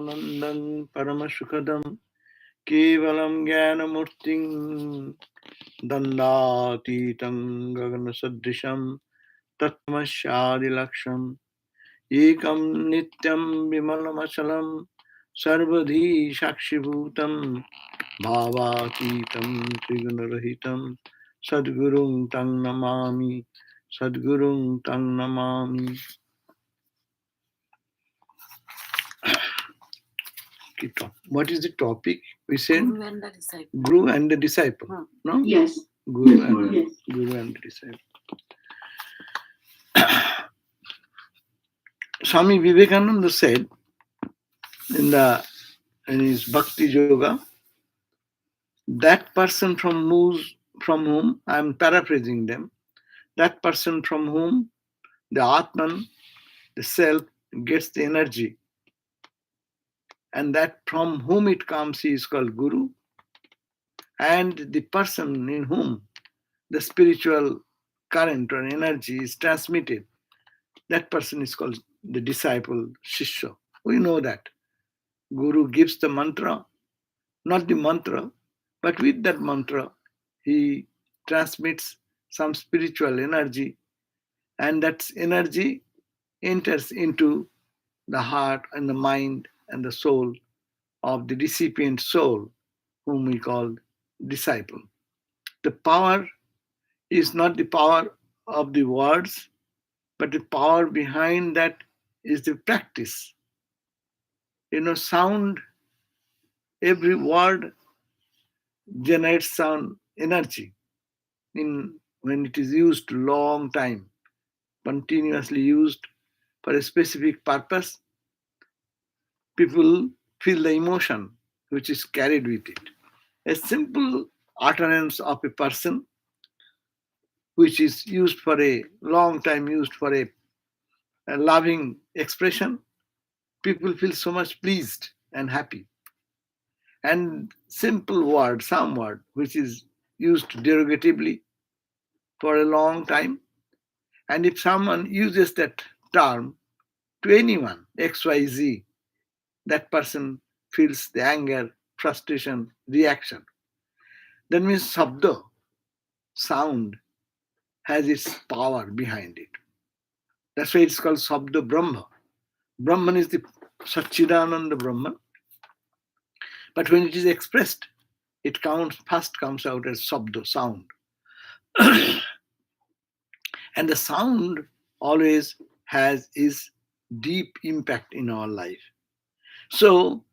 Sachidanandam Paramasukhadam Kevalam Jnanamurtin Dandatitam Gaganasadrisham Tatmasyadilaksham Ekam Nityam Vimalamachalam Sarvadhi Shakshibhutam Bhavatitam Trigunarahitam Sadgurung Tang Namami Sadgurung Tang Namami. What is the topic? We said Guru and the disciple. Guru and the disciple. No? Yes. Guru and the disciple. Swami Vivekananda said in his Bhakti Yoga, that person from whom I am paraphrasing them, that person from whom the Atman, the self, gets the energy, and that from whom it comes, he is called Guru, and the person in whom the spiritual current or energy is transmitted, that person is called the disciple, Shishya. We know that. Guru gives the mantra, not the mantra, but with that mantra, he transmits some spiritual energy, and that energy enters into the heart and the mind and the soul of the recipient soul, whom we call disciple. The power is not the power of the words, but the power behind that is the practice. Sound, every word generates sound energy. When it is used long time, continuously used for a specific purpose, people feel the emotion which is carried with it. A simple utterance of a person which is used for a long time, used for a loving expression, people feel so much pleased and happy. And simple word, some word, which is used derogatively for a long time, and if someone uses that term to anyone, XYZ, that person feels the anger, frustration, reaction. That means sabda, sound, has its power behind it. That's why it's called Sabda Brahma. Brahman is the Satchidananda Brahman. But when it is expressed, it first comes out as Sabda, sound. And the sound always has its deep impact in our life. So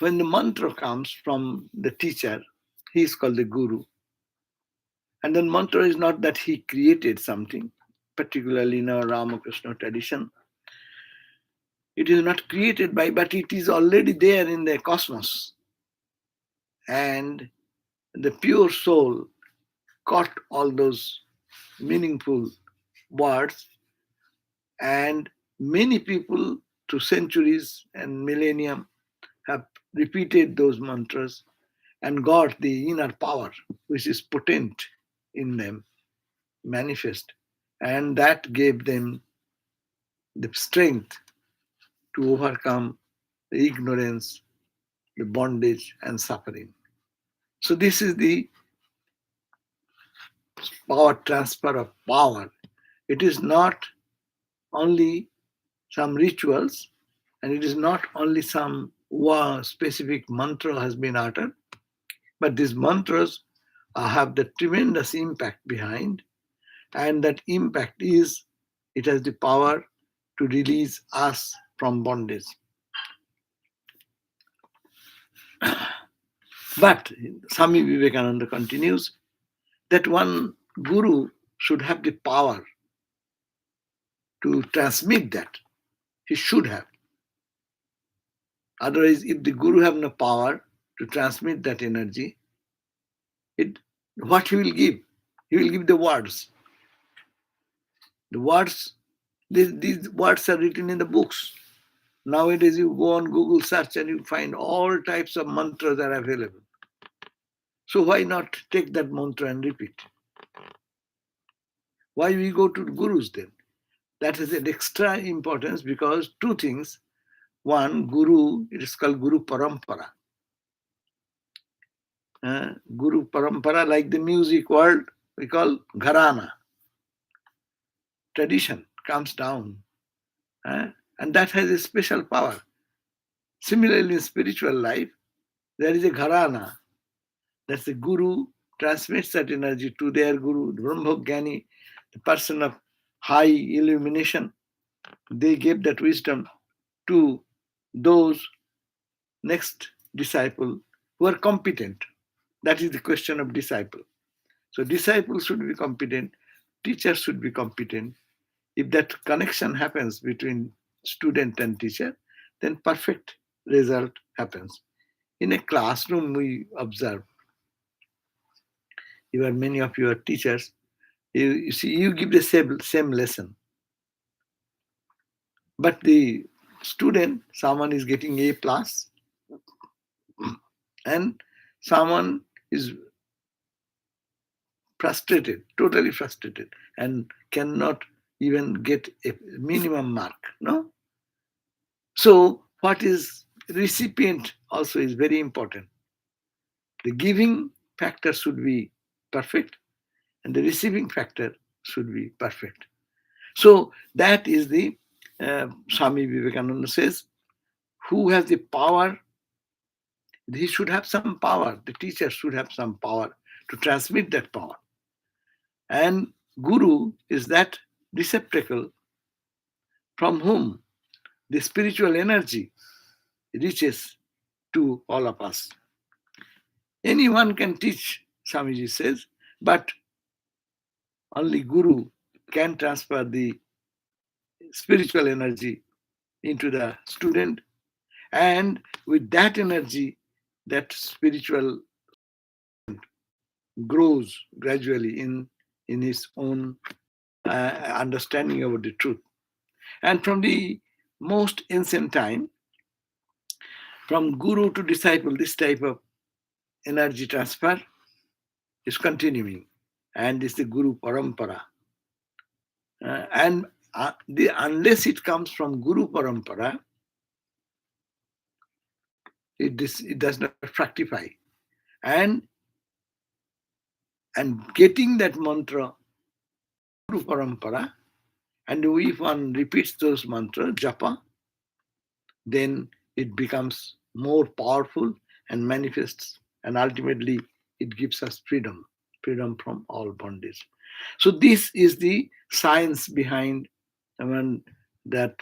when the mantra comes from the teacher, he is called the Guru. And then mantra is not that he created something, particularly in our Ramakrishna tradition. It is not created by, but it is already there in the cosmos. And the pure soul caught all those meaningful words, and many people through centuries and millennium have repeated those mantras and got the inner power which is potent in them manifest, and that gave them the strength to overcome the ignorance, the bondage and suffering. So this is the power transfer of power. It is not only some rituals, and it is not only some specific mantra has been uttered, but these mantras have the tremendous impact behind, and that impact is, it has the power to release us from bondage. But Swami Vivekananda continues that one guru should have the power to transmit that. He should have. Otherwise, if the guru have no power to transmit that energy, what he will give? He will give the words. The words, these words are written in the books. Nowadays, you go on Google search and you find all types of mantras are available. So why not take that mantra and repeat? Why we go to gurus then? That has an extra importance because two things. one Guru, it is called Guru Parampara. Guru Parampara, like the music world, we call Gharana. Tradition comes down. And that has a special power. Similarly, in spiritual life, there is a Gharana. That's the Guru transmits that energy to their Guru, Brahmogani, the person of high illumination. They gave that wisdom to those next disciple who are competent. That is the question of disciple. So disciples should be competent, teachers should be competent. If that connection happens between student and teacher, then perfect result happens. In a classroom, we observe, many of you are teachers, you see, you give the same lesson. But the student, someone is getting A plus, and someone is frustrated, totally frustrated, and cannot even get a minimum mark. No? So what is recipient also is very important. The giving factor should be perfect, and the receiving factor should be perfect. So that is the Swami Vivekananda says, who has the power, he should have some power. The teacher should have some power to transmit that power. And Guru is that receptacle from whom the spiritual energy reaches to all of us. Anyone can teach, Swamiji says, but only Guru can transfer the spiritual energy into the student, and with that energy, that spiritual grows gradually in his own understanding about the truth. And from the most ancient time, from Guru to disciple, this type of energy transfer is continuing, and it's the Guru Parampara. Unless it comes from Guru Parampara, it does not fructify. And getting that mantra, Guru Parampara, and if one repeats those mantras, japa, then it becomes more powerful and manifests, and ultimately it gives us freedom from all bondage. So this is the science behind that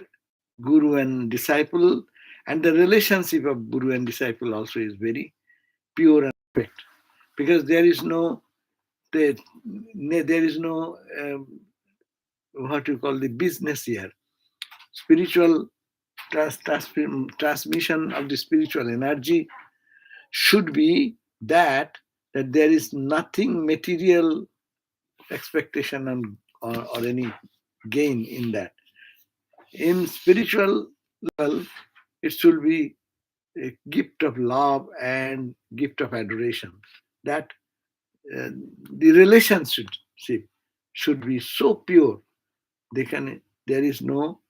Guru and disciple, and the relationship of Guru and disciple also is very pure and perfect, because there is no what you call the business here. Spiritual transmission of the spiritual energy should be that there is nothing material expectation or any gain in that. In spiritual level, it should be a gift of love and gift of adoration. That the relationship should be so pure. There is no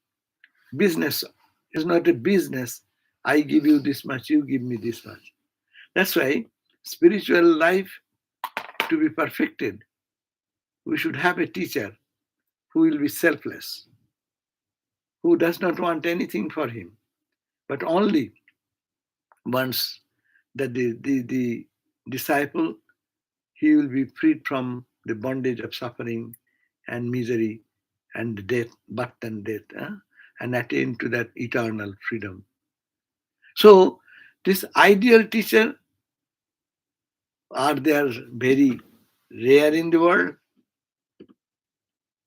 business. It's not a business. I give you this much, you give me this much. That's why spiritual life, to be perfected, we should have a teacher who will be selfless, who does not want anything for him, but only wants that the disciple, he will be freed from the bondage of suffering and misery and death, birth and death, and attain to that eternal freedom. So this ideal teacher, they are very rare in the world.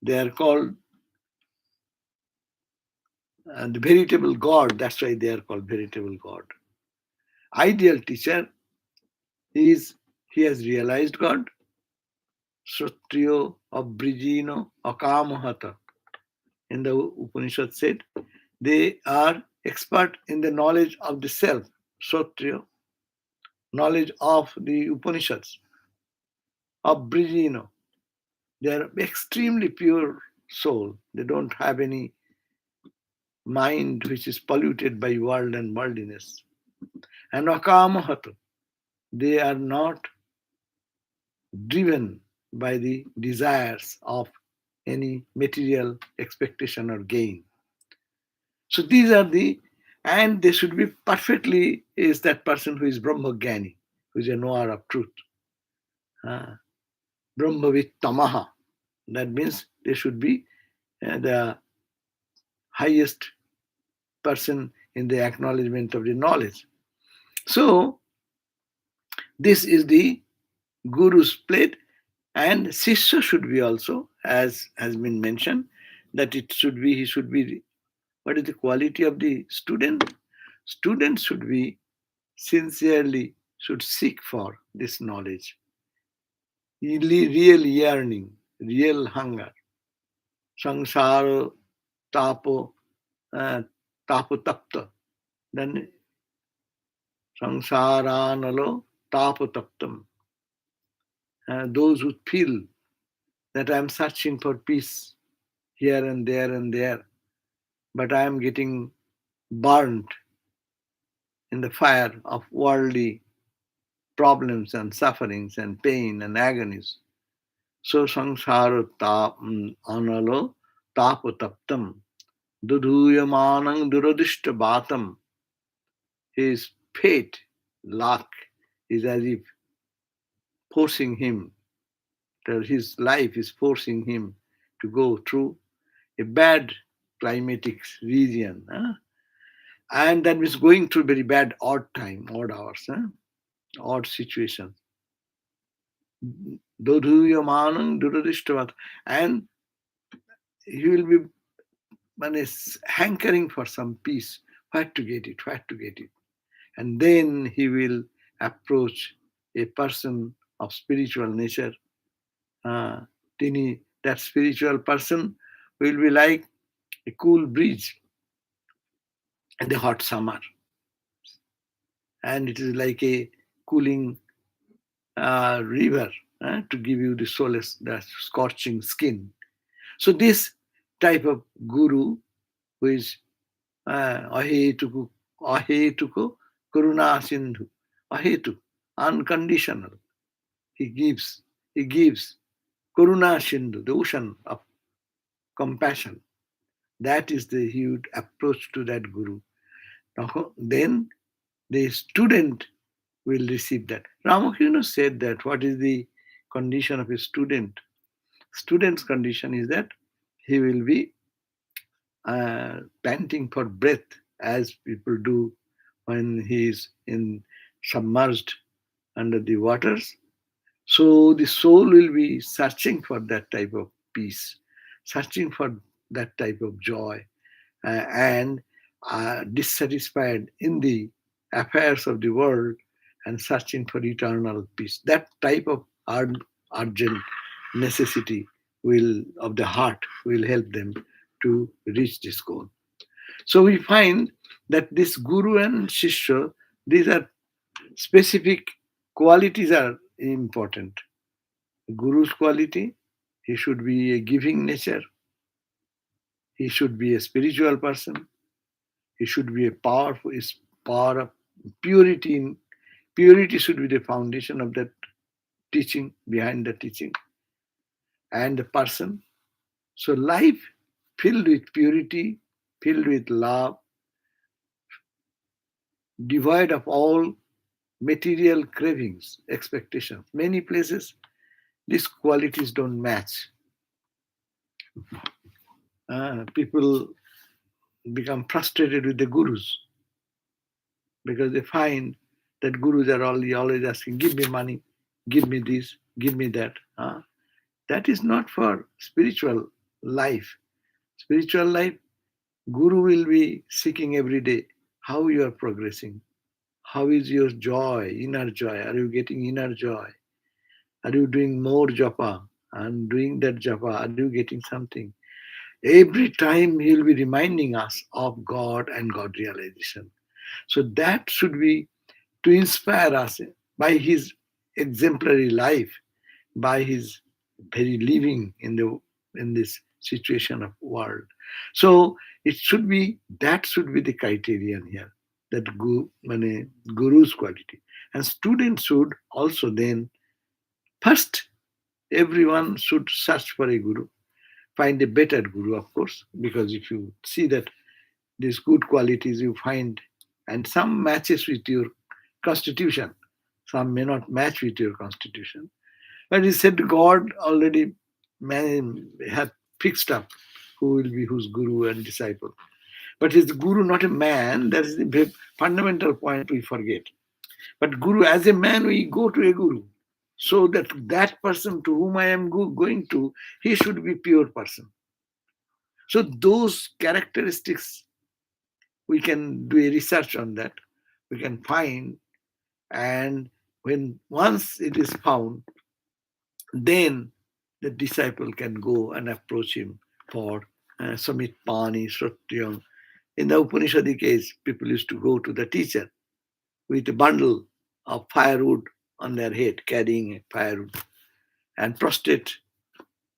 They are called the veritable God. That's why they are called veritable God. Ideal teacher he has realized God. Srotriyo Abrijino Akamahata. In the Upanishad said, they are expert in the knowledge of the self. Srotriyo, knowledge of the Upanishads. Abrijino, they are extremely pure soul. They don't have any mind which is polluted by world and worldliness. And akamahata, they are not driven by the desires of any material expectation or gain. So these are the, and they should be perfectly, is that person who is Brahmajnani, who is a knower of truth. Uh, Brahmavit tamaha. That means they should be the highest person in the acknowledgement of the knowledge. So this is the Guru's plate, and Sishya should be also, as has been mentioned, that it should be, he should be, what is the quality of the student? Students should be sincerely, should seek for this knowledge, real yearning, real hunger. Sangsara tapo, tapo tapta. Then samsaranalo tapo taptam. Those who feel that I am searching for peace here and there and there, but I am getting burnt in the fire of worldly problems and sufferings and pain and agonies. So samsara analo tapo taptam dudhuyamanang duradishta batam. His fate, luck, is as if forcing him, that his life is forcing him to go through a bad climatic region. And that means going through very bad odd time, odd hours, odd situations. Dodhuyamanam duradishtavat. And he will be hankering for some peace. Where to get it, where to get it. And then he will approach a person of spiritual nature. That spiritual person will be like a cool breeze in the hot summer. And it is like a cooling river to give you the solace, the scorching skin. So this type of guru, who is ahetuku, karuna sindhu, ahetu, unconditional. He gives karuna sindhu, the ocean of compassion. That is the huge approach to that guru. Now, then the student will receive that. Ramakrishna said that what is the condition of a student? Student's condition is that he will be panting for breath, as people do when he is submerged under the waters. So the soul will be searching for that type of peace, searching for that type of joy, and dissatisfied in the affairs of the world and searching for eternal peace. That type of urgent necessity of the heart will help them to reach this goal. So we find that this guru and shishya, these are specific qualities are important. Guru's quality, he should be a giving nature. He should be a spiritual person. He should be a powerful, his power of purity. Purity should be the foundation of that teaching, behind the teaching. And the person. So life filled with purity, filled with love, devoid of all material cravings, expectations. Many places, these qualities don't match. People become frustrated with the gurus because they find that gurus are always asking, give me money, give me this, give me that. That is not for spiritual life. Spiritual life, guru will be seeking every day how you are progressing. How is your joy, inner joy? Are you getting inner joy? Are you doing more japa? And doing that japa, are you getting something? Every time he will be reminding us of God and God realization. So that should be to inspire us by his exemplary life, by his very living in this situation of world. So It should be, that should be the criterion here, that guru's quality. And students should also then, first, everyone should search for a guru, find a better guru, of course, because if you see that these good qualities you find, and some matches with your constitution, some may not match with your constitution. But he said God already had fixed up who will be whose guru and disciple. But is the guru not a man? That is the fundamental point we forget. But guru, as a man, we go to a guru. So that that person to whom I am going to, he should be pure person. So those characteristics, we can do a research on that. We can find, and when once it is found, then the disciple can go and approach him for Samit Pani, Satyam. In the Upanishadic case, people used to go to the teacher with a bundle of firewood on their head, carrying a firewood, and prostrate,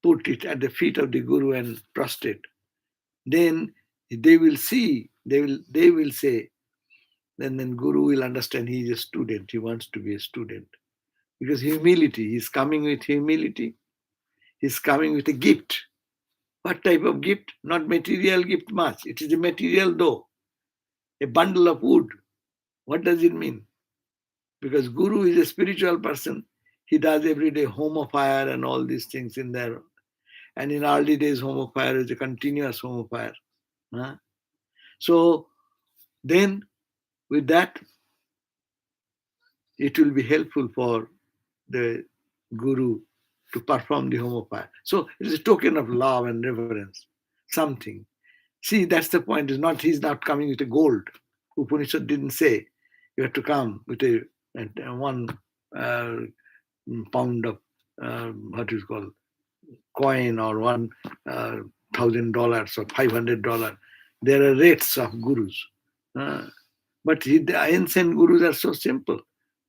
put it at the feet of the Guru and prostrate. Then they will see, they will say, then Guru will understand he is a student, he wants to be a student. Because humility, he's coming with humility, he's coming with a gift. What type of gift? Not material gift much. It is a material though. A bundle of wood. What does it mean? Because Guru is a spiritual person. He does every day home of fire and all these things in there. And in early days, home of fire is a continuous home of fire. Huh? So then with that, it will be helpful for the Guru to perform the home of fire. So it is a token of love and reverence. Something. See, that's the point. Is not he's not coming with a gold. Upanishad didn't say you have to come with a 1 pound of what is called coin or $1,000 or $500. There are rates of gurus, but the ancient gurus are so simple.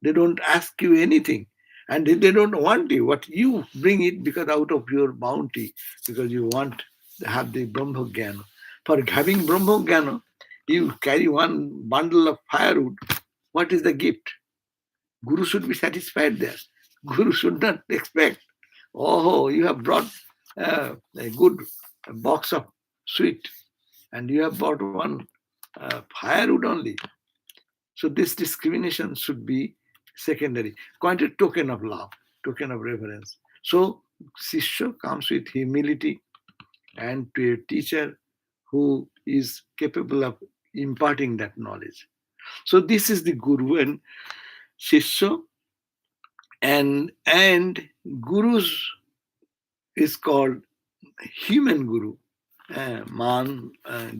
They don't ask you anything, and they don't want you. What you bring it because out of your bounty, because you want to have the Brahma Jnana. For having Brahma Jnana, you carry one bundle of firewood. What is the gift? Guru should be satisfied there. Guru should not expect, oh, you have brought a good box of sweet and you have brought one firewood only. So this discrimination should be secondary. Quite a token of love, token of reverence. So Sishya comes with humility and to a teacher who is capable of imparting that knowledge. So this is the Guru and Shishya, and Gurus is called human Guru.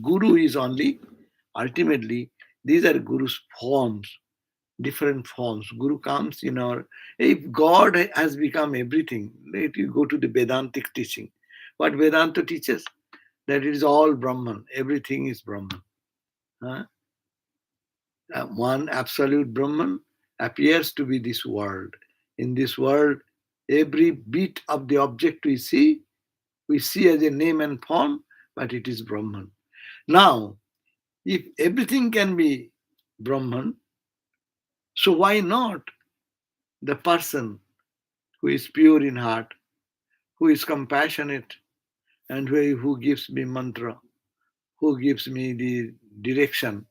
Guru is only, ultimately, these are Guru's forms, different forms. Guru comes in our, if God has become everything, let you go to the Vedantic teaching. What Vedanta teaches? That it is all Brahman, everything is Brahman. One absolute Brahman appears to be this world. In this world, every bit of the object we see as a name and form, but it is Brahman. Now, if everything can be Brahman, so why not the person who is pure in heart, who is compassionate, and who gives me mantra, who gives me the direction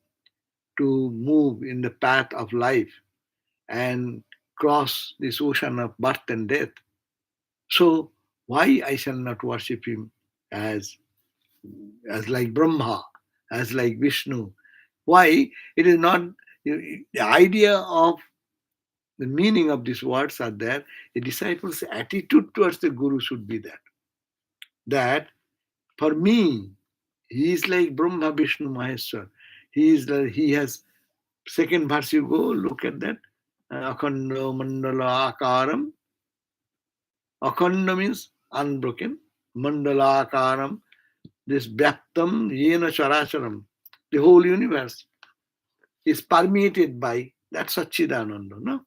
to move in the path of life and cross this ocean of birth and death. So why I shall not worship him as like Brahma, as like Vishnu? Why? It is not the idea of the meaning of these words are there. A disciple's attitude towards the Guru should be that for me, he is like Brahma, Vishnu, Maheshwar. He has, second verse you go, look at that. Akhanda mandala akaram. Akhanda means unbroken. Mandala akaram. This Vyaptam Yena Characharam. The whole universe is permeated by that Satchidananda. No?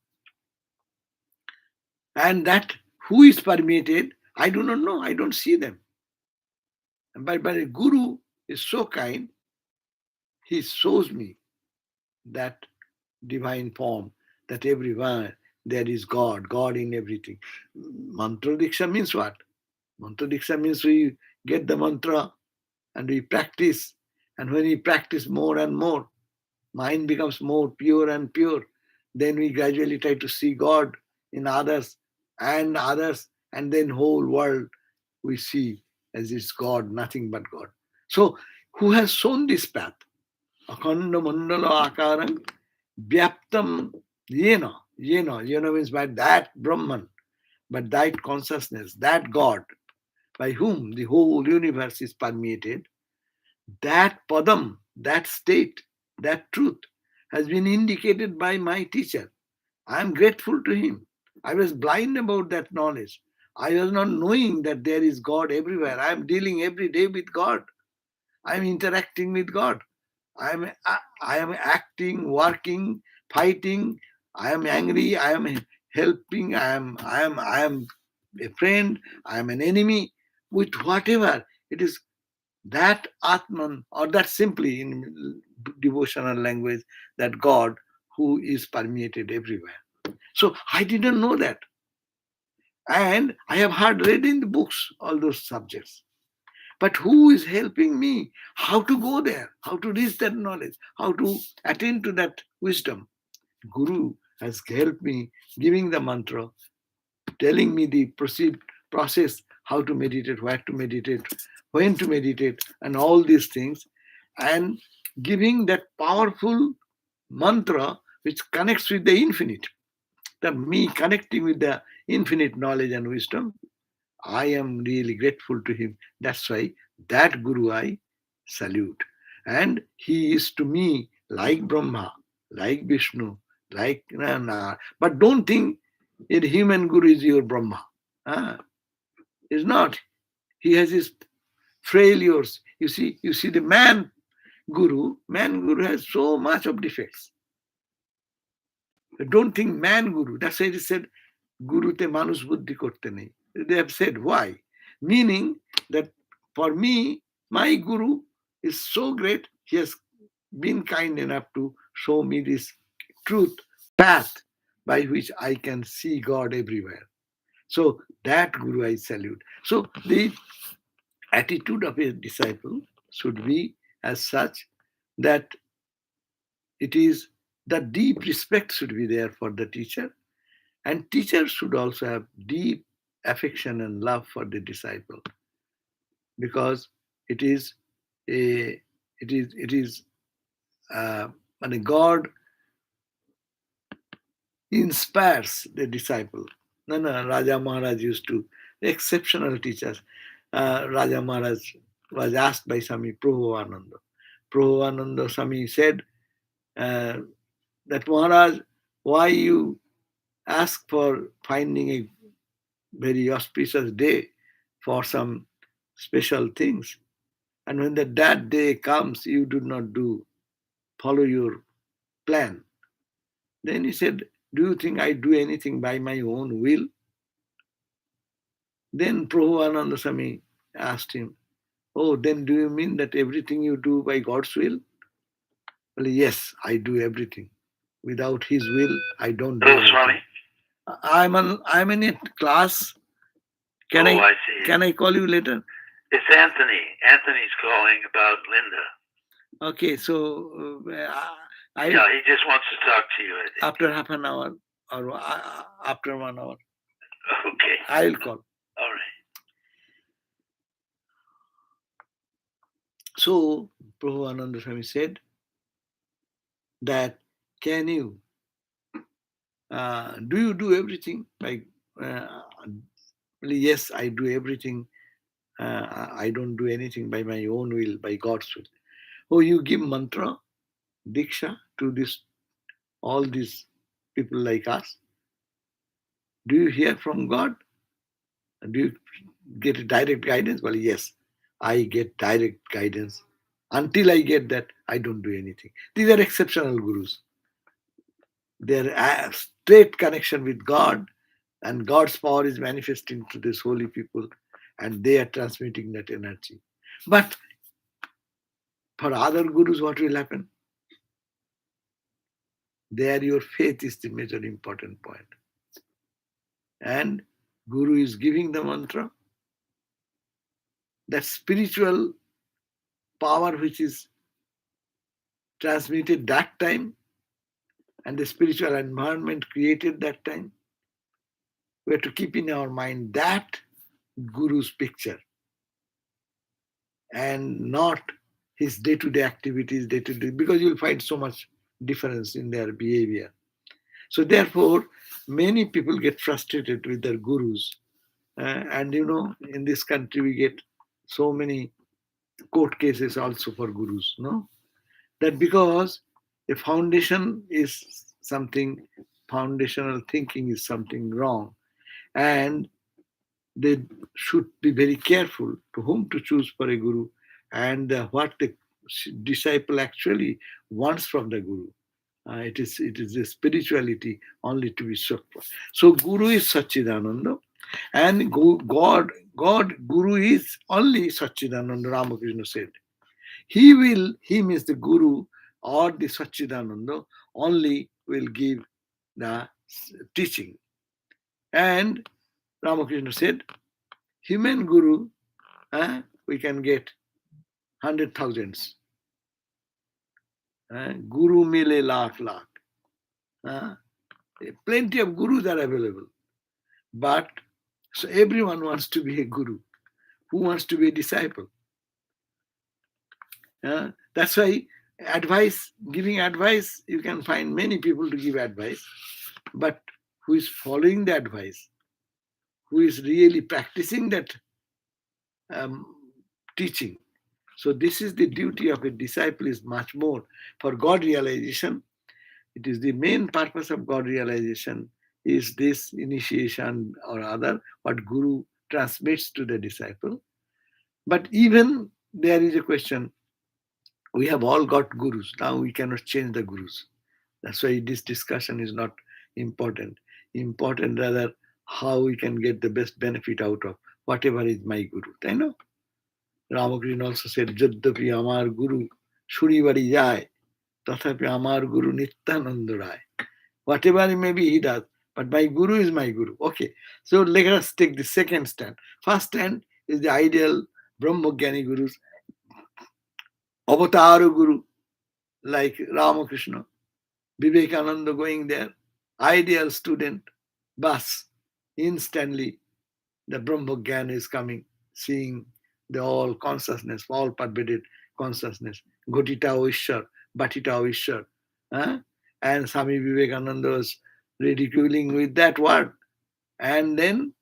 And that who is permeated, I do not know. I don't see them. But a Guru is so kind, he shows me that divine form, that everywhere there is God, God in everything. Mantra Diksha means what? Mantra Diksha means we get the mantra and we practice. And when we practice more and more, mind becomes more pure and pure. Then we gradually try to see God in others, and then whole world we see as is God, nothing but God. So, who has shown this path? Akhanda mandala akaram vyaptam yena means by that Brahman, but that consciousness, that God, by whom the whole universe is permeated, that padam, that state, that truth has been indicated by my teacher. I am grateful to him. I was blind about that knowledge. I was not knowing that there is God everywhere. I am dealing every day with God. I am interacting with God. I am acting, working, fighting. I am angry. I am helping. I am a friend. I am an enemy. With whatever it is, that Atman, or that simply in devotional language, that God who is permeated everywhere. So I didn't know that. And I have heard read in the books all those subjects. But who is helping me? How to go there? How to reach that knowledge? How to attain to that wisdom? Guru has helped me, giving the mantra, telling me the process, how to meditate, where to meditate, when to meditate, and all these things, and giving that powerful mantra which connects with the infinite. The me connecting with the infinite knowledge and wisdom, I am really grateful to him. That's why that Guru I salute. And he is to me like Brahma, like Vishnu, like Nana. But don't think a human Guru is your Brahma. Ah, it's not. He has his failures. You see the man Guru has so much of defects. Don't think man Guru. That's why it is said, Guru te manus buddhi korte nahi. They have said why? Meaning that for me, my Guru is so great, he has been kind enough to show me this truth path by which I can see God everywhere. So that Guru I salute. So the attitude of a disciple should be as such that it is the deep respect should be there for the teacher, and teachers should also have deep affection and love for the disciple, because it is a it is when God inspires the disciple. No, Raja Maharaj used to, exceptional teachers. Raja Maharaj was asked by Swami Prabhupada. Prabhupada Swami said that Maharaj, why you ask for finding a very auspicious day for some special things, and when that day comes, you do not follow your plan. Then he said, do you think I do anything by my own will? Then Prabhupada Swami asked him, oh, then do you mean that everything you do by God's will? Well, yes, I do everything. Without his will, I don't do anything. Swami. I'm in a class. I see. Can I call you later? It's Anthony. Anthony's calling about Linda. Okay, so he just wants to talk to you. After half an hour or after 1 hour. Okay. I'll call. All right. So Prabhupada Swami said that, can you do you do everything? Like, yes, I do everything. I don't do anything by my own will, by God's will. Oh, you give mantra, diksha to all these people like us. Do you hear from God? Do you get direct guidance? Well, yes, I get direct guidance. Until I get that, I don't do anything. These are exceptional gurus. Their straight connection with God, and God's power is manifesting to these holy people, and they are transmitting that energy. But For other gurus, what will happen? There your faith is the major important point. And Guru is giving the mantra. That spiritual power which is transmitted that time and the spiritual environment created that time, we have to keep in our mind that Guru's picture and not his day-to-day activities, because you'll find so much difference in their behavior. So therefore, many people get frustrated with their gurus. And in this country, we get so many court cases also for gurus, no? That because a foundation is something, foundational thinking is something wrong, and they should be very careful to whom to choose for a guru and what the disciple actually wants from the guru. It is a spirituality only to be sought for. So Guru is Satchidananda, and Guru is only Satchidananda. Ramakrishna said, He means the Guru or the Satchidananda only will give the teaching. And Ramakrishna said, human Guru, we can get 100,000s. Guru mile lakh lakh. Plenty of gurus are available. But so everyone wants to be a guru. Who wants to be a disciple? That's why giving advice, you can find many people to give advice. But who is following the advice? Who is really practicing that teaching? So this is the duty of a disciple, is much more for God realization. It is the main purpose of God realization is this initiation or other, what Guru transmits to the disciple. But even there is a question, we have all got gurus. Now we cannot change the gurus. That's why this discussion is not important. Important rather how we can get the best benefit out of whatever is my guru. I know. Ramakrishna also said, Jaddapi Amar Guru Shuribari Jai, Tathapi Amar Guru Nityananda Rai. Whatever maybe he does, but my guru is my guru. Okay, so let us take the second stand. First stand is the ideal Brahmagyani gurus, Avatar Guru, like Ramakrishna, Vivekananda going there, ideal student, bus, instantly the Brahmagyan is coming, seeing the all consciousness, all pervaded consciousness, Gotita Ishwar, Bhatita Ishwar. And Swami Vivekananda was ridiculing with that word. And then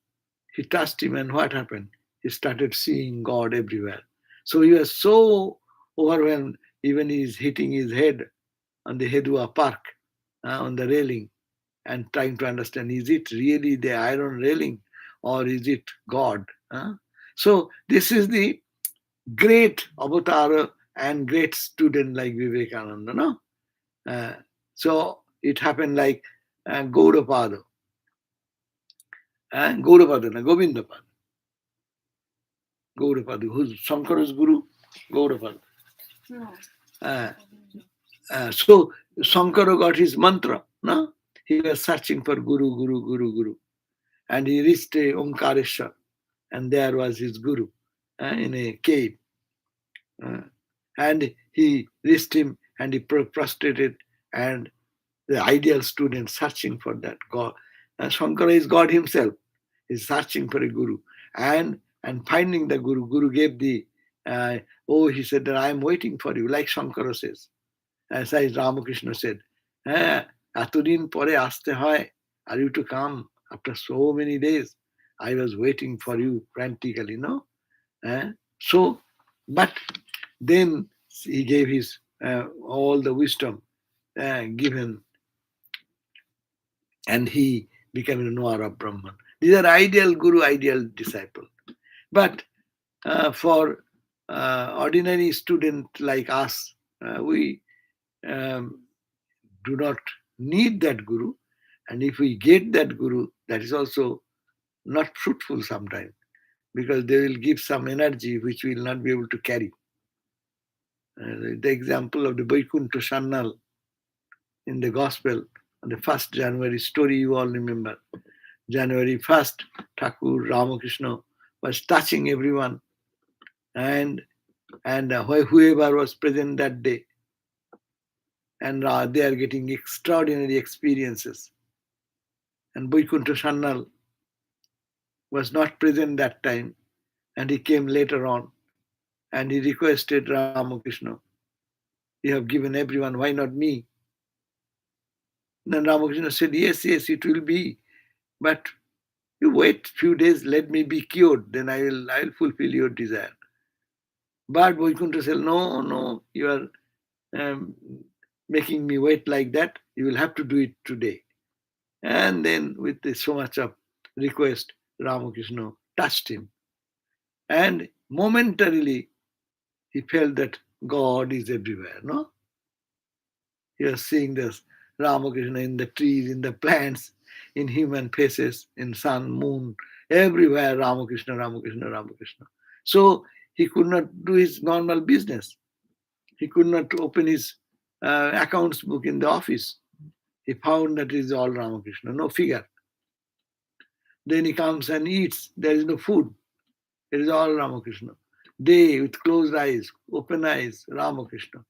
he touched him, and what happened? He started seeing God everywhere. So he was so overwhelmed, even he's hitting his head on the Hedua Park, on the railing, and trying to understand, is it really the iron railing or is it God? So this is the great avatar and great student like Vivekananda. No? So it happened like Gaudapada. Gaudapada, Govindapada. Gaudapada, who's Shankara's guru? Gaudapada. So Shankara got his mantra. No? He was searching for Guru, Guru, Guru, Guru. And he reached Omkareshwar. And there was his guru in a cave. And he reached him and he prostrated, and the ideal student searching for that God. And Shankara is God himself. He's searching for a guru. And finding the guru. Guru gave the, he said that I am waiting for you, like Shankara says. As Ramakrishna said, Atudin pore aste hoy, are you to come after so many days? I was waiting for you frantically, no? So, but then he gave his all the wisdom given, and he became a knower of Brahman. These are ideal guru, ideal disciple. But for ordinary student like us, we do not need that guru. And if we get that guru, that is also not fruitful sometimes, because they will give some energy which we will not be able to carry. The example of the Vaikuntha Sannal in the Gospel on the 1st January story you all remember. January 1st, Thakur Ramakrishna was touching everyone, and whoever was present that day, and they are getting extraordinary experiences. And Vaikuntha Sannal was not present that time, and he came later on, and he requested Ramakrishna, "You have given everyone, why not me?" Then Ramakrishna said, "Yes, yes, it will be, but you wait few days, let me be cured, then I will fulfill your desire." But Vaikuntha said, "No, no, you are um, making me wait like that. You will have to do it today." And then, with so much of request, Ramakrishna touched him, and momentarily he felt that God is everywhere. No, he was seeing this Ramakrishna in the trees, in the plants, in human faces, in sun, moon, everywhere. Ramakrishna, Ramakrishna, Ramakrishna. So he could not do his normal business. He could not open his accounts book in the office. He found that it is all Ramakrishna, no figure. Then he comes and eats. There is no food. It is all Ramakrishna. Day with closed eyes, open eyes, Ramakrishna.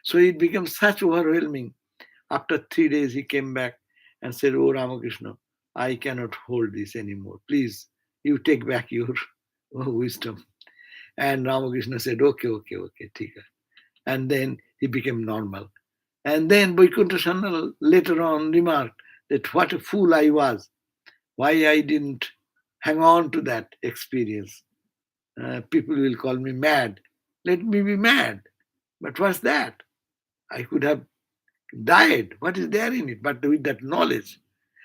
So it became such overwhelming. After 3 days, he came back and said, "Oh Ramakrishna, I cannot hold this anymore. Please, you take back your wisdom." And Ramakrishna said, "Okay, okay, okay, tika." And then he became normal. And then Vaikuntha Sannal later on remarked that what a fool I was, why I didn't hang on to that experience. People will call me mad. Let me be mad. But what's that? I could have died. What is there in it? But with that knowledge.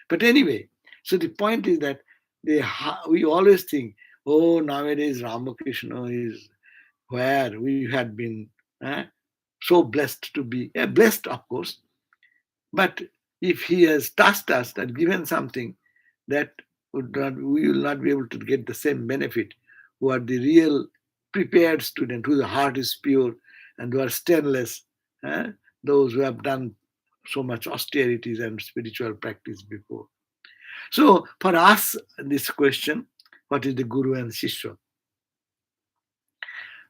But anyway, so the point is that we always think, oh, nowadays Ramakrishna is where we had been so blessed to be. Blessed, of course. But if he has touched us and given something, that we will not be able to get the same benefit who are the real prepared student, whose heart is pure and who are stainless, those who have done so much austerities and spiritual practice before. So for us, this question, what is the Guru and Shishya?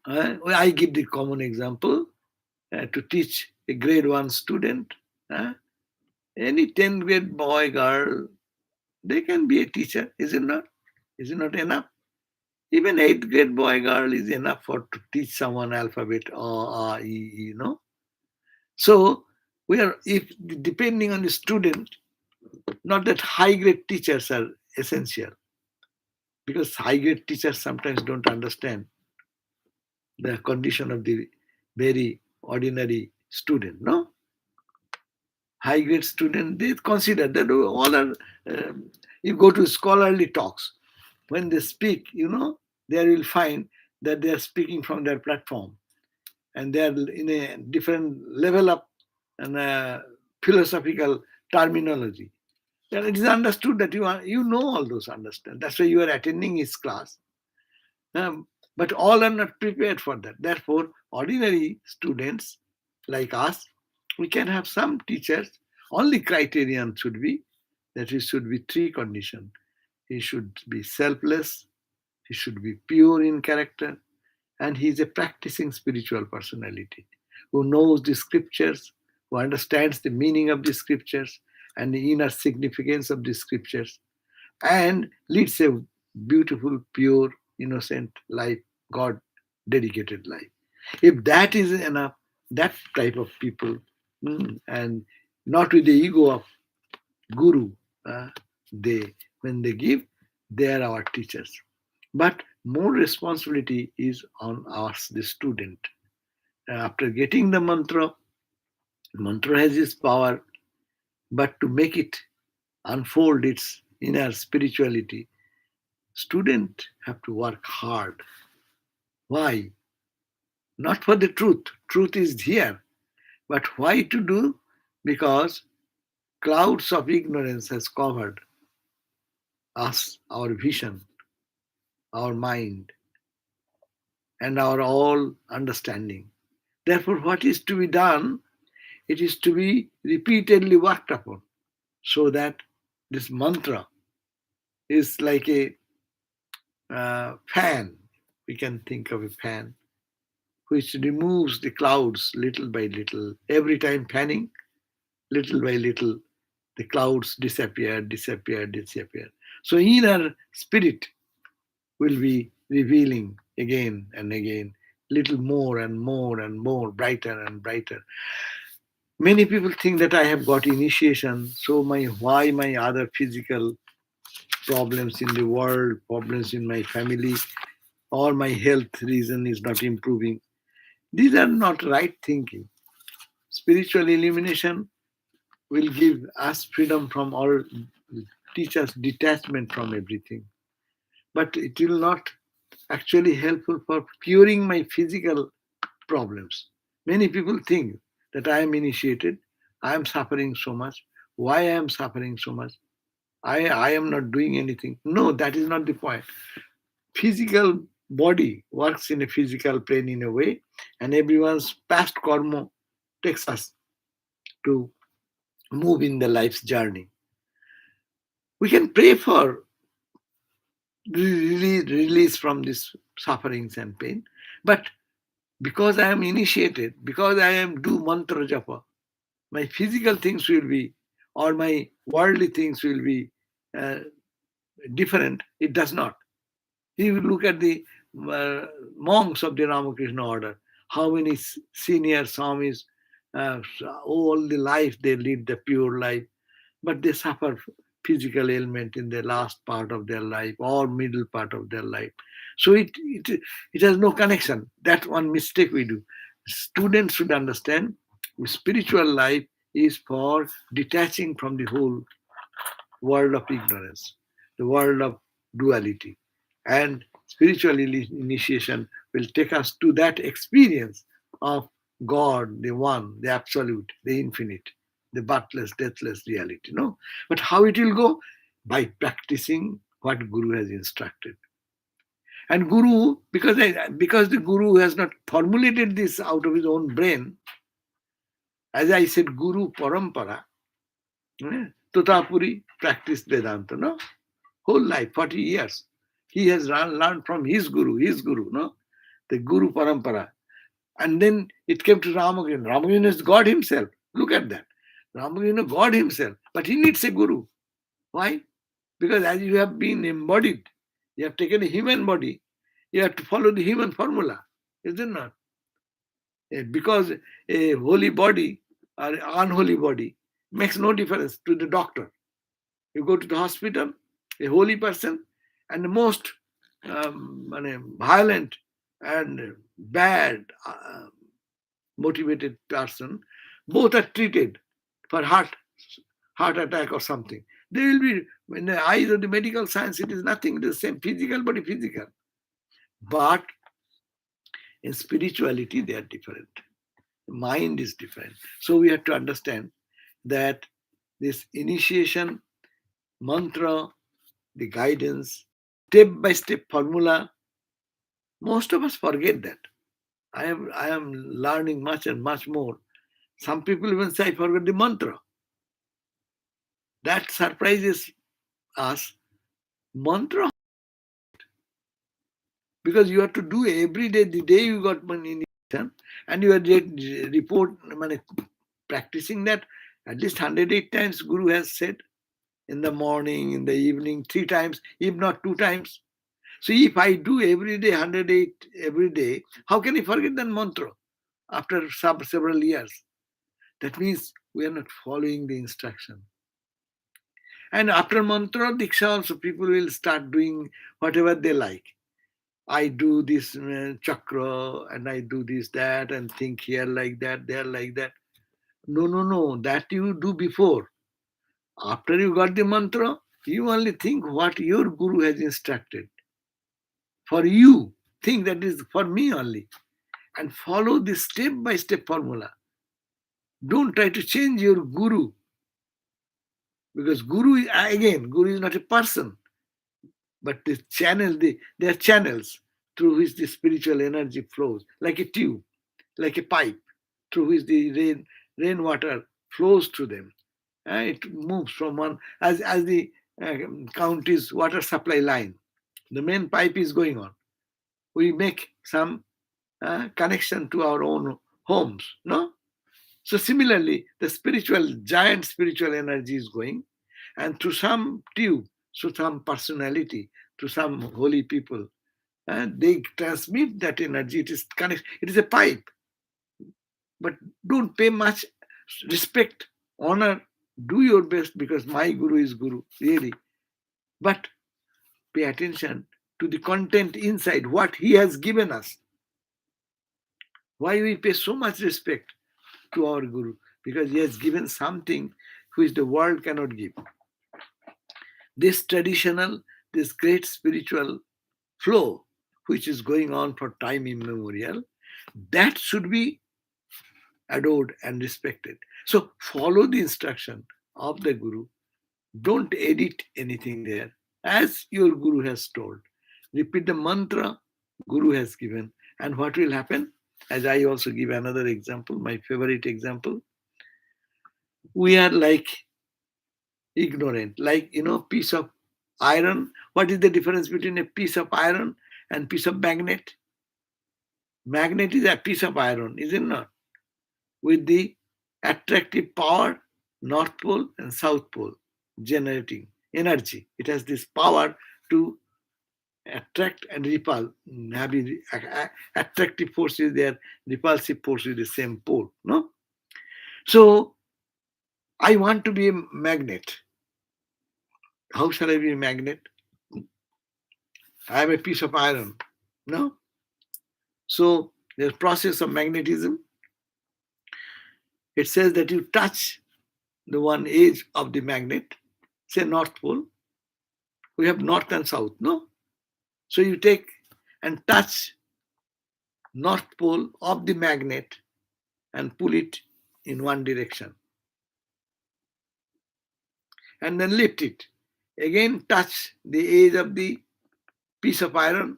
I give the common example to teach a grade 1 student. Any 10th grade boy, girl, they can be a teacher, is it not? Is it not enough? Even 8th grade boy, girl is enough to teach someone alphabet, A, E, So we are, if depending on the student, not that high grade teachers are essential, because high grade teachers sometimes don't understand the condition of the very ordinary student. No, high grade student, they consider that all are. You go to scholarly talks, when they speak, there will find that they are speaking from their platform, and they are in a different level of philosophical terminology. And it is understood that you know all those understand. That's why you are attending his class. But all are not prepared for that. Therefore, ordinary students like us, we can have some teachers. Only criterion should be that he should be 3 conditions. He should be selfless, he should be pure in character, and he is a practicing spiritual personality who knows the scriptures, who understands the meaning of the scriptures and the inner significance of the scriptures, and leads a beautiful, pure, innocent life, God dedicated life. If that is enough, that type of people, and not with the ego of guru, they when they give, they are our teachers. But more responsibility is on us, the student. After getting the mantra has its power, but to make it unfold its inner spirituality, students have to work hard. Why? Not for the truth. Truth is here. But why to do? Because clouds of ignorance has covered us, our vision, our mind, and our all understanding. Therefore, what is to be done? It is to be repeatedly worked upon, so that this mantra is like a fan. We can think of a fan which removes the clouds little by little. Every time fanning, little by little, the clouds disappear, disappear, disappear. So inner spirit will be revealing again and again, little more and more and more, brighter and brighter. Many people think that I have got initiation, so my other physical problems in the world, problems in my family, or my health reason is not improving. These are not right thinking. Spiritual illumination will give us freedom from all, teach us detachment from everything. But it will not actually helpful for curing my physical problems. Many people think that I am initiated, I am suffering so much. Why I am suffering so much? I am not doing anything. No, that is not the point. Physical body works in a physical plane in a way, and everyone's past karma takes us to move in the life's journey. We can pray for release from these sufferings and pain, but because I am initiated, because I am do mantra japa, my physical things will be, or my worldly things will be uh, different. It does not. If you look at the monks of the Ramakrishna order, how many senior swamis, all the life they lead the pure life, but they suffer physical ailment in the last part of their life or middle part of their life. So it has no connection. That's one mistake we do. Students should understand spiritual life is for detaching from the whole world of ignorance, the world of duality. And spiritual initiation will take us to that experience of God, the One, the Absolute, the Infinite, the birthless, deathless reality. No? But how it will go? By practicing what Guru has instructed. And Guru, because the Guru has not formulated this out of his own brain, as I said, Guru Parampara, Totapuri practiced Vedanta, no? Whole life, 40 years. He has learned from his guru, no? The Guru Parampara. And then it came to Ramakrishna. Ramakrishna is God himself. Look at that. Ramakrishna, God himself. But he needs a guru. Why? Because as you have been embodied, you have taken a human body, you have to follow the human formula, is it not? Because a holy body or unholy body makes no difference to the doctor. You go to the hospital, a holy person and the most violent and bad motivated person, both are treated for heart attack or something. They will be, in the eyes of the medical science, it is nothing, it is the same physical body, physical. But in spirituality, they are different. The mind is different. So we have to understand that this initiation, mantra, the guidance, step by step formula, most of us forget that. I am learning much and much more. Some people even say I forgot the mantra. That surprises us. Mantra, because you have to do every day. The day you got money and you are report practicing that at least 108 times. Guru has said in the morning, in the evening, 3 times, if not 2 times. So if I do every day 108 every day, how can I forget that mantra after several years? That means we are not following the instruction. And after mantra diksha also, people will start doing whatever they like. I do this chakra and I do this, that, and think here like that, there like that. No, no, no. That you do before. After you got the mantra, you only think what your guru has instructed. For you, think that is for me only. And follow this step by step formula. Don't try to change your guru. Because guru, again, guru is not a person. But the channel, they are channels through which the spiritual energy flows, like a tube. like a pipe through which the rainwater flows through them. It moves from one as the county's water supply line. The main pipe is going on. We make some connection to our own homes, no? So similarly, the giant spiritual energy is going, and through some tube, through some personality, to some holy people, they transmit that energy. It is connect. It is a pipe, but don't pay much respect, honor. Do your best because my guru is guru, really. But pay attention to the content inside what he has given us. Why we pay so much respect to our guru? Because he has given something which the world cannot give. This traditional, this great spiritual flow, which is going on for time immemorial, that should be adored and respected. So follow the instruction of the guru. Don't edit anything there. As your guru has told, repeat the mantra guru has given. And what will happen? As I also give another example, my favorite example. We are like ignorant, like, piece of iron. What is the difference between a piece of iron and piece of magnet? Magnet is a piece of iron, is it not? With the attractive power, North Pole and South Pole, generating energy. It has this power to attract and repel. Having attractive force is there, repulsive force is the same pole. No? So I want to be a magnet. How shall I be a magnet? I have a piece of iron. No? So the process of magnetism, it says that you touch the one edge of the magnet, say North Pole. We have North and South, no? So you take and touch North Pole of the magnet and pull it in one direction. And then lift it. Again touch the edge of the piece of iron,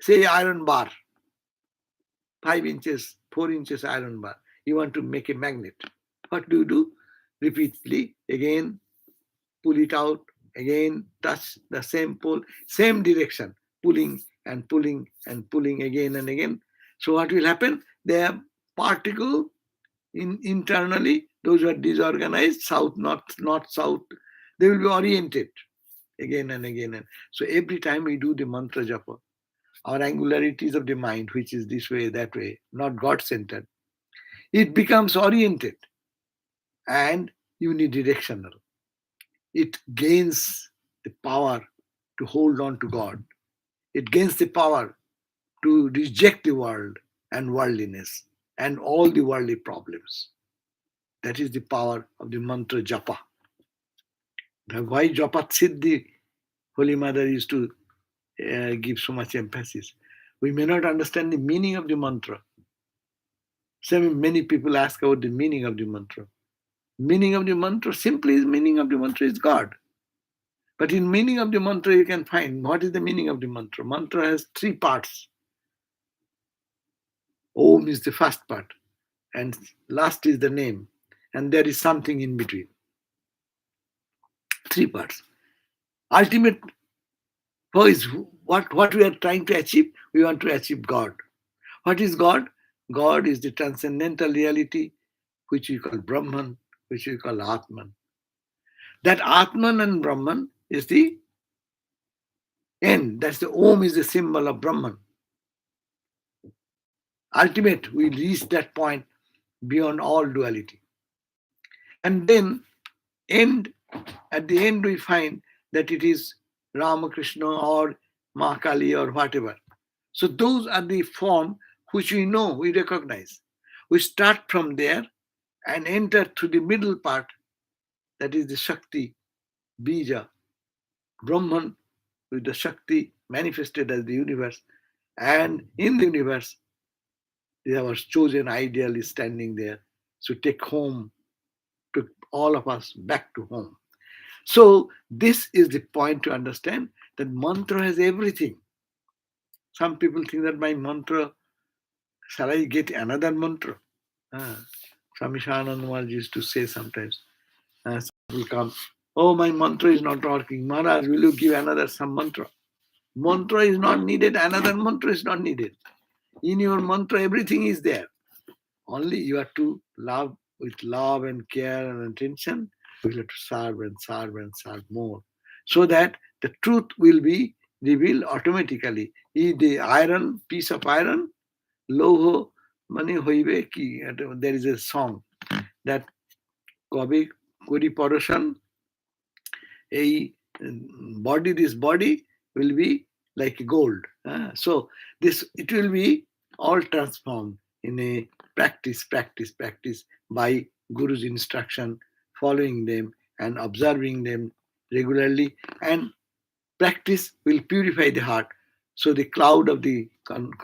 say iron bar, 5 inches, 4 inches iron bar. You want to make a magnet. What do? Repeatedly, again, pull it out, again, touch the same pole, same direction, pulling and pulling and pulling again and again. So what will happen? The particle internally, those who are disorganized, south, north, south, they will be oriented again and again. And so every time we do the mantra japa, our angularities of the mind, which is this way, that way, not God-centered, it becomes oriented and unidirectional. It gains the power to hold on to God. It gains the power to reject the world and worldliness and all the worldly problems. That is the power of the mantra japa. Why Japat Siddhi, Holy Mother used to give so much emphasis. We may not understand the meaning of the mantra. So many people ask about the meaning of the mantra. Meaning of the mantra, simply meaning of the mantra is God. But in meaning of the mantra, you can find what is the meaning of the mantra. Mantra has 3 parts. Om is the first part, and last is the name, and there is something in between. 3 parts. Ultimate is what we are trying to achieve. We want to achieve God. What is God? God is the transcendental reality, which we call Brahman, which we call Atman. That Atman and Brahman is the end. That's the Om is the symbol of Brahman. Ultimate, we reach that point beyond all duality. And then at the end we find that it is Ramakrishna or Mahakali or whatever. So those are the form which we know, we recognize. We start from there and enter through the middle part, that is the Shakti, Bija, Brahman, with the Shakti manifested as the universe. And in the universe, our chosen ideal is standing there. So take home, to all of us back to home. So this is the point to understand that mantra has everything. Some people think that my mantra Shall I get another mantra? Swami Sarvadevananda Maharaj used to say sometimes, will come, oh, my mantra is not working. Maharaj, will you give another some mantra? Mantra is not needed, another mantra is not needed. In your mantra, everything is there. Only you have to love with love and care and attention. You have to serve and serve and serve more. So that the truth will be revealed automatically. The iron, piece of iron, loho mani hoibe ki. There is a song that কবে করি পরশন এই this body will be like gold. So this it will be all transformed in a practice by Guru's instruction, following them and observing them regularly, and practice will purify the heart, so the cloud of the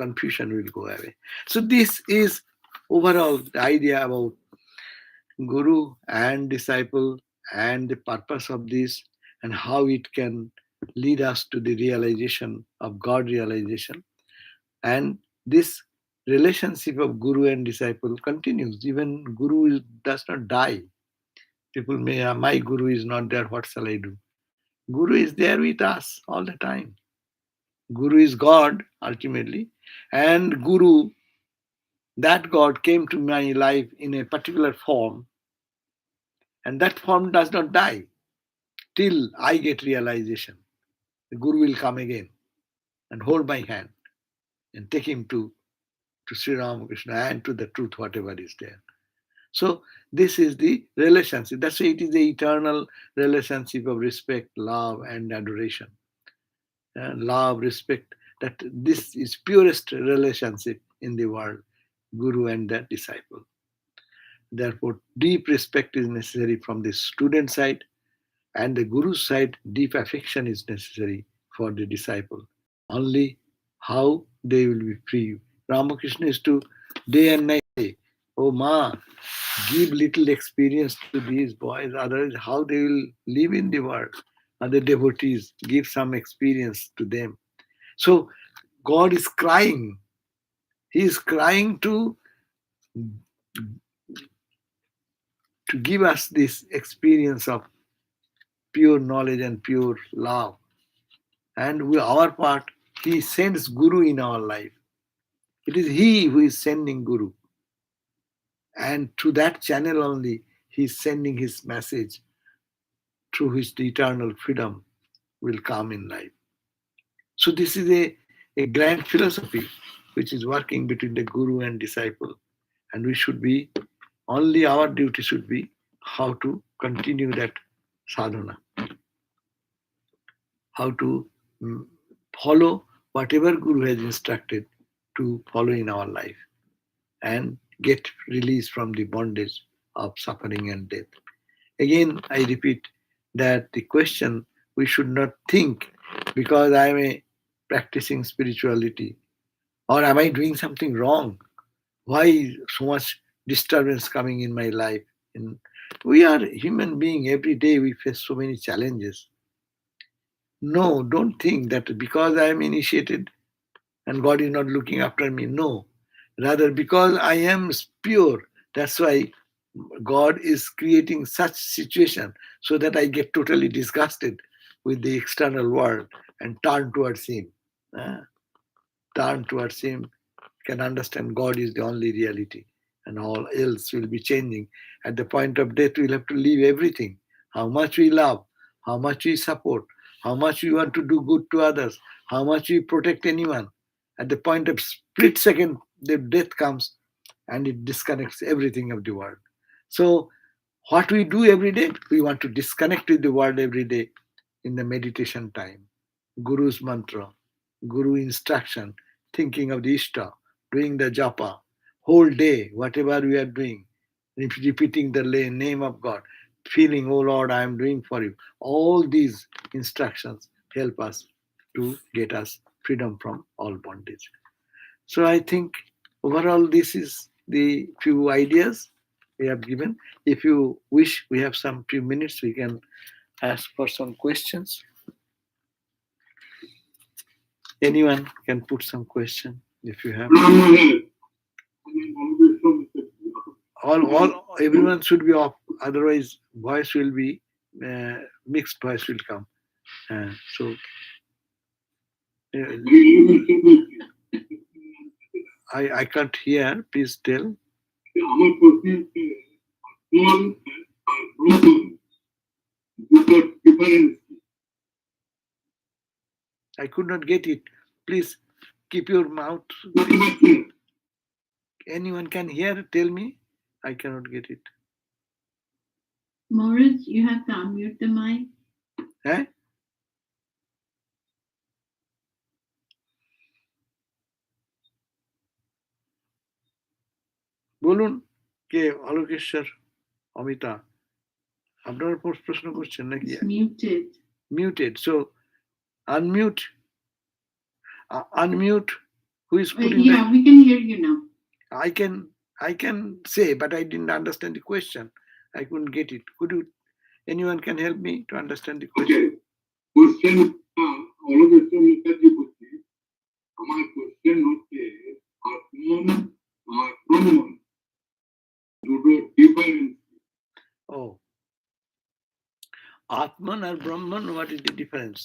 confusion will go away. So this is overall the idea about Guru and disciple and the purpose of this, and how it can lead us to the realization of God realization. And this relationship of Guru and disciple continues. Even does not die. People may, my Guru is not there, what shall I do? Guru is there with us all the time. Guru is God ultimately, and Guru, that God came to my life in a particular form, and that form does not die till I get realization. The Guru will come again and hold my hand and take him to Sri Ramakrishna and to the truth, whatever is there. So this is the relationship. That's why it is the eternal relationship of respect, love, and adoration. Love, respect, that this is purest relationship in the world, Guru and the disciple. Therefore, deep respect is necessary from the student side, and the Guru's side, deep affection is necessary for the disciple. Only how they will be free. Ramakrishna is to day and night say, oh Ma, give little experience to these boys, otherwise how they will live in the world. Other devotees, give some experience to them. So God is crying. He is crying to give us this experience of pure knowledge and pure love. And with our part, He sends Guru in our life. It is He who is sending Guru. And through that channel only, He is sending His message, through which the eternal freedom will come in life. So this is a grand philosophy which is working between the Guru and disciple. And we should be, only our duty should be how to continue that sadhana, how to follow whatever Guru has instructed to follow in our life and get release from the bondage of suffering and death. Again, I repeat that the question, we should not think because I am a practicing spirituality, or am I doing something wrong? Why so much disturbance coming in my life? And we are human being. Every day we face so many challenges. No, don't think that because I am initiated and God is not looking after me. No, rather because I am pure. That's why God is creating such situation so that I get totally disgusted with the external world and turn towards Him. Turn towards Him, can understand God is the only reality, and all else will be changing. At the point of death, we'll have to leave everything. How much we love, how much we support, how much we want to do good to others, how much we protect anyone. At the point of split second, the death comes and it disconnects everything of the world. So what we do every day, we want to disconnect with the world every day in the meditation time. Guru's mantra, Guru instruction, thinking of the Ishta, doing the japa, whole day, whatever we are doing, repeating the name of God, feeling, oh Lord, I am doing for you. All these instructions help us to get us freedom from all bondage. So I think overall this is the few ideas we have given. If you wish, we have some few minutes, we can ask for some questions. Anyone can put some question if you have. Everyone should be off, otherwise voice will be mixed voice will come. So I can't hear. Please tell. I could not get it. Please keep your mouth. Anyone can hear? Tell me. I cannot get it. Maurice, you have to unmute the mic. Eh? বলুন কে অলোকেশ্বর অমিতা আপনার প্রশ্ন করছেন নাকি? Muted. Muted. So unmute. Unmute. Who is putting? Yeah, we can hear you now. I can say, but I didn't understand the question. I couldn't get it. Could you? Anyone can help me to understand the question? Okay. Question. অলোকেশ্বর Mukherjee বলছি। আমার question হচ্ছে আত্মন আর ব্রহ্মন দুটো difference. Oh. Atman or Brahman, what is the difference?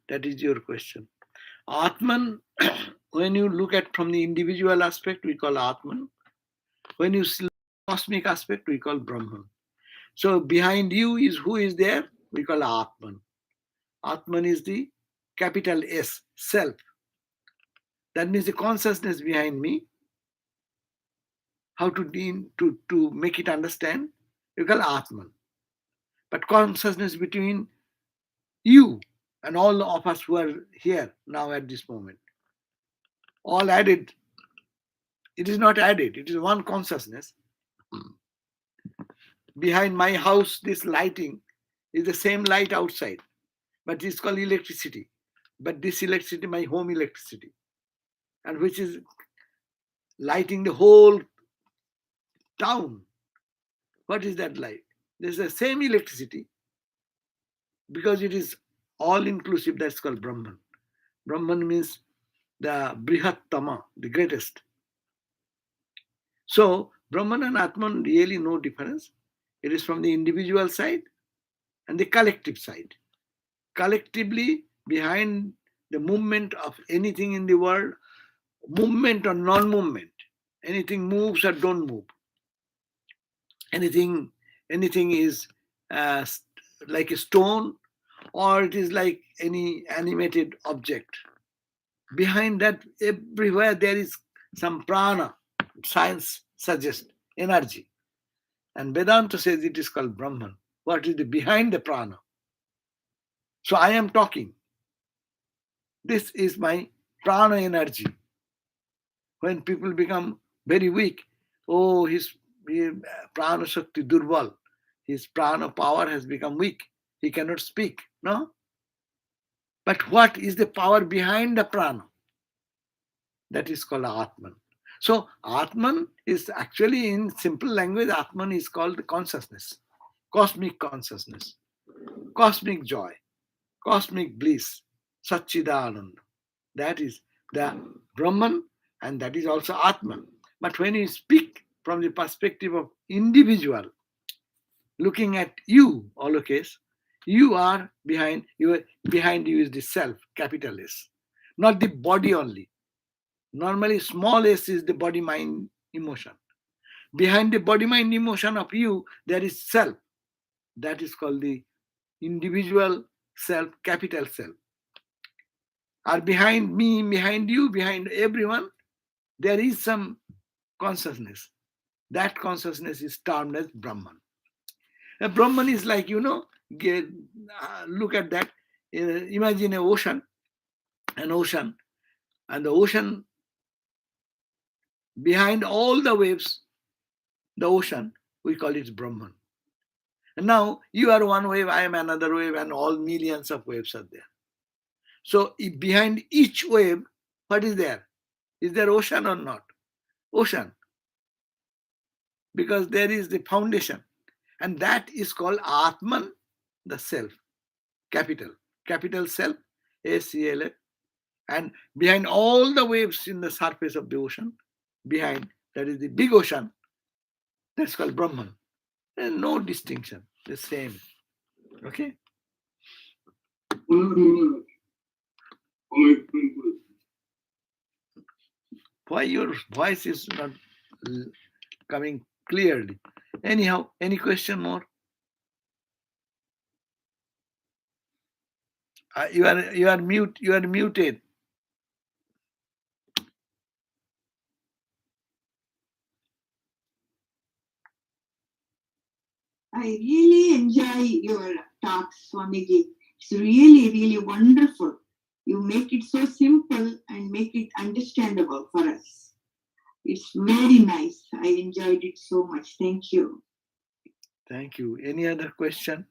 That is your question. Atman, when you look at from the individual aspect, we call Atman. When you see cosmic aspect, we call Brahman. So behind you is who is there? We call Atman. Atman is the capital S, self. That means the consciousness behind me. How to make it understand? We call Atman. But consciousness between you and all of us who are here now at this moment, all added. It is not added, it is one consciousness. Behind my house, this lighting is the same light outside, but it's called electricity. But this electricity, my home electricity, and which is lighting the whole town. What is that light? This is the same electricity, because it is all inclusive. That's called Brahman. Brahman means the Brihattama, the greatest. So Brahman and Atman really no difference. It is from the individual side and the collective side. Collectively, behind the movement of anything in the world, movement or non-movement, anything moves or don't move, anything is like a stone, or it is like any animated object. Behind that, everywhere there is some prana. Science suggests energy, and Vedanta says it is called Brahman. What is the behind the prana? So I am talking. This is my prana energy. When people become very weak, oh, his prana shakti durbal, his prana power has become weak, he cannot speak. No? But what is the power behind the prana? That is called Atman. So Atman is actually, in simple language, Atman is called consciousness, cosmic consciousness, cosmic joy, cosmic bliss, Satchidananda. That is the Brahman, and that is also Atman. But when you speak from the perspective of individual, looking at you, Alokes, you are behind you is the self, capital S, not the body only. Normally, small s is the body, mind, emotion. Behind the body, mind, emotion of you, there is self. That is called the individual self, capital self. Or behind me, behind you, behind everyone, there is some consciousness. That consciousness is termed as Brahman. A Brahman is like, look at that. Imagine an ocean, and the ocean, behind all the waves, the ocean, we call it Brahman. And now you are one wave, I am another wave, and all millions of waves are there. So behind each wave, what is there? Is there ocean or not? Ocean. Because there is the foundation. And that is called Atman, the self. Capital self, A-C-L-F. And behind all the waves in the surface of the ocean, behind, that is the big ocean, that's called Brahman. And no distinction, the same. Okay? Why your voice is not coming clearly? Anyhow, any question more? You are muted. I really enjoy your talks, Swamiji. It's really, really wonderful. You make it so simple and make it understandable for us. It's very nice. I enjoyed it so much. Thank you. Thank you. Any other question?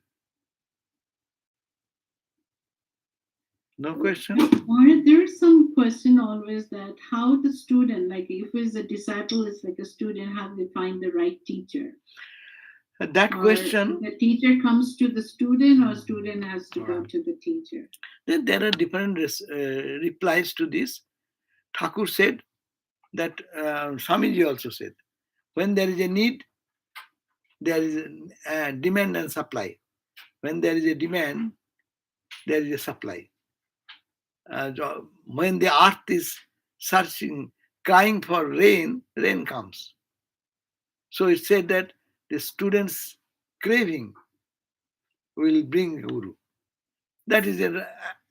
No question? Or there's some question always that how the student, like if it's a disciple, is like a student, how they find the right teacher? That Or question, the teacher comes to the student or student has to go to the teacher? then there are different replies to this. Thakur said that, Swamiji also said, when there is a need, there is a demand and supply. When there is a demand, there is a supply. When the earth is searching, crying for rain, rain comes. So it said that the student's craving will bring Guru. That is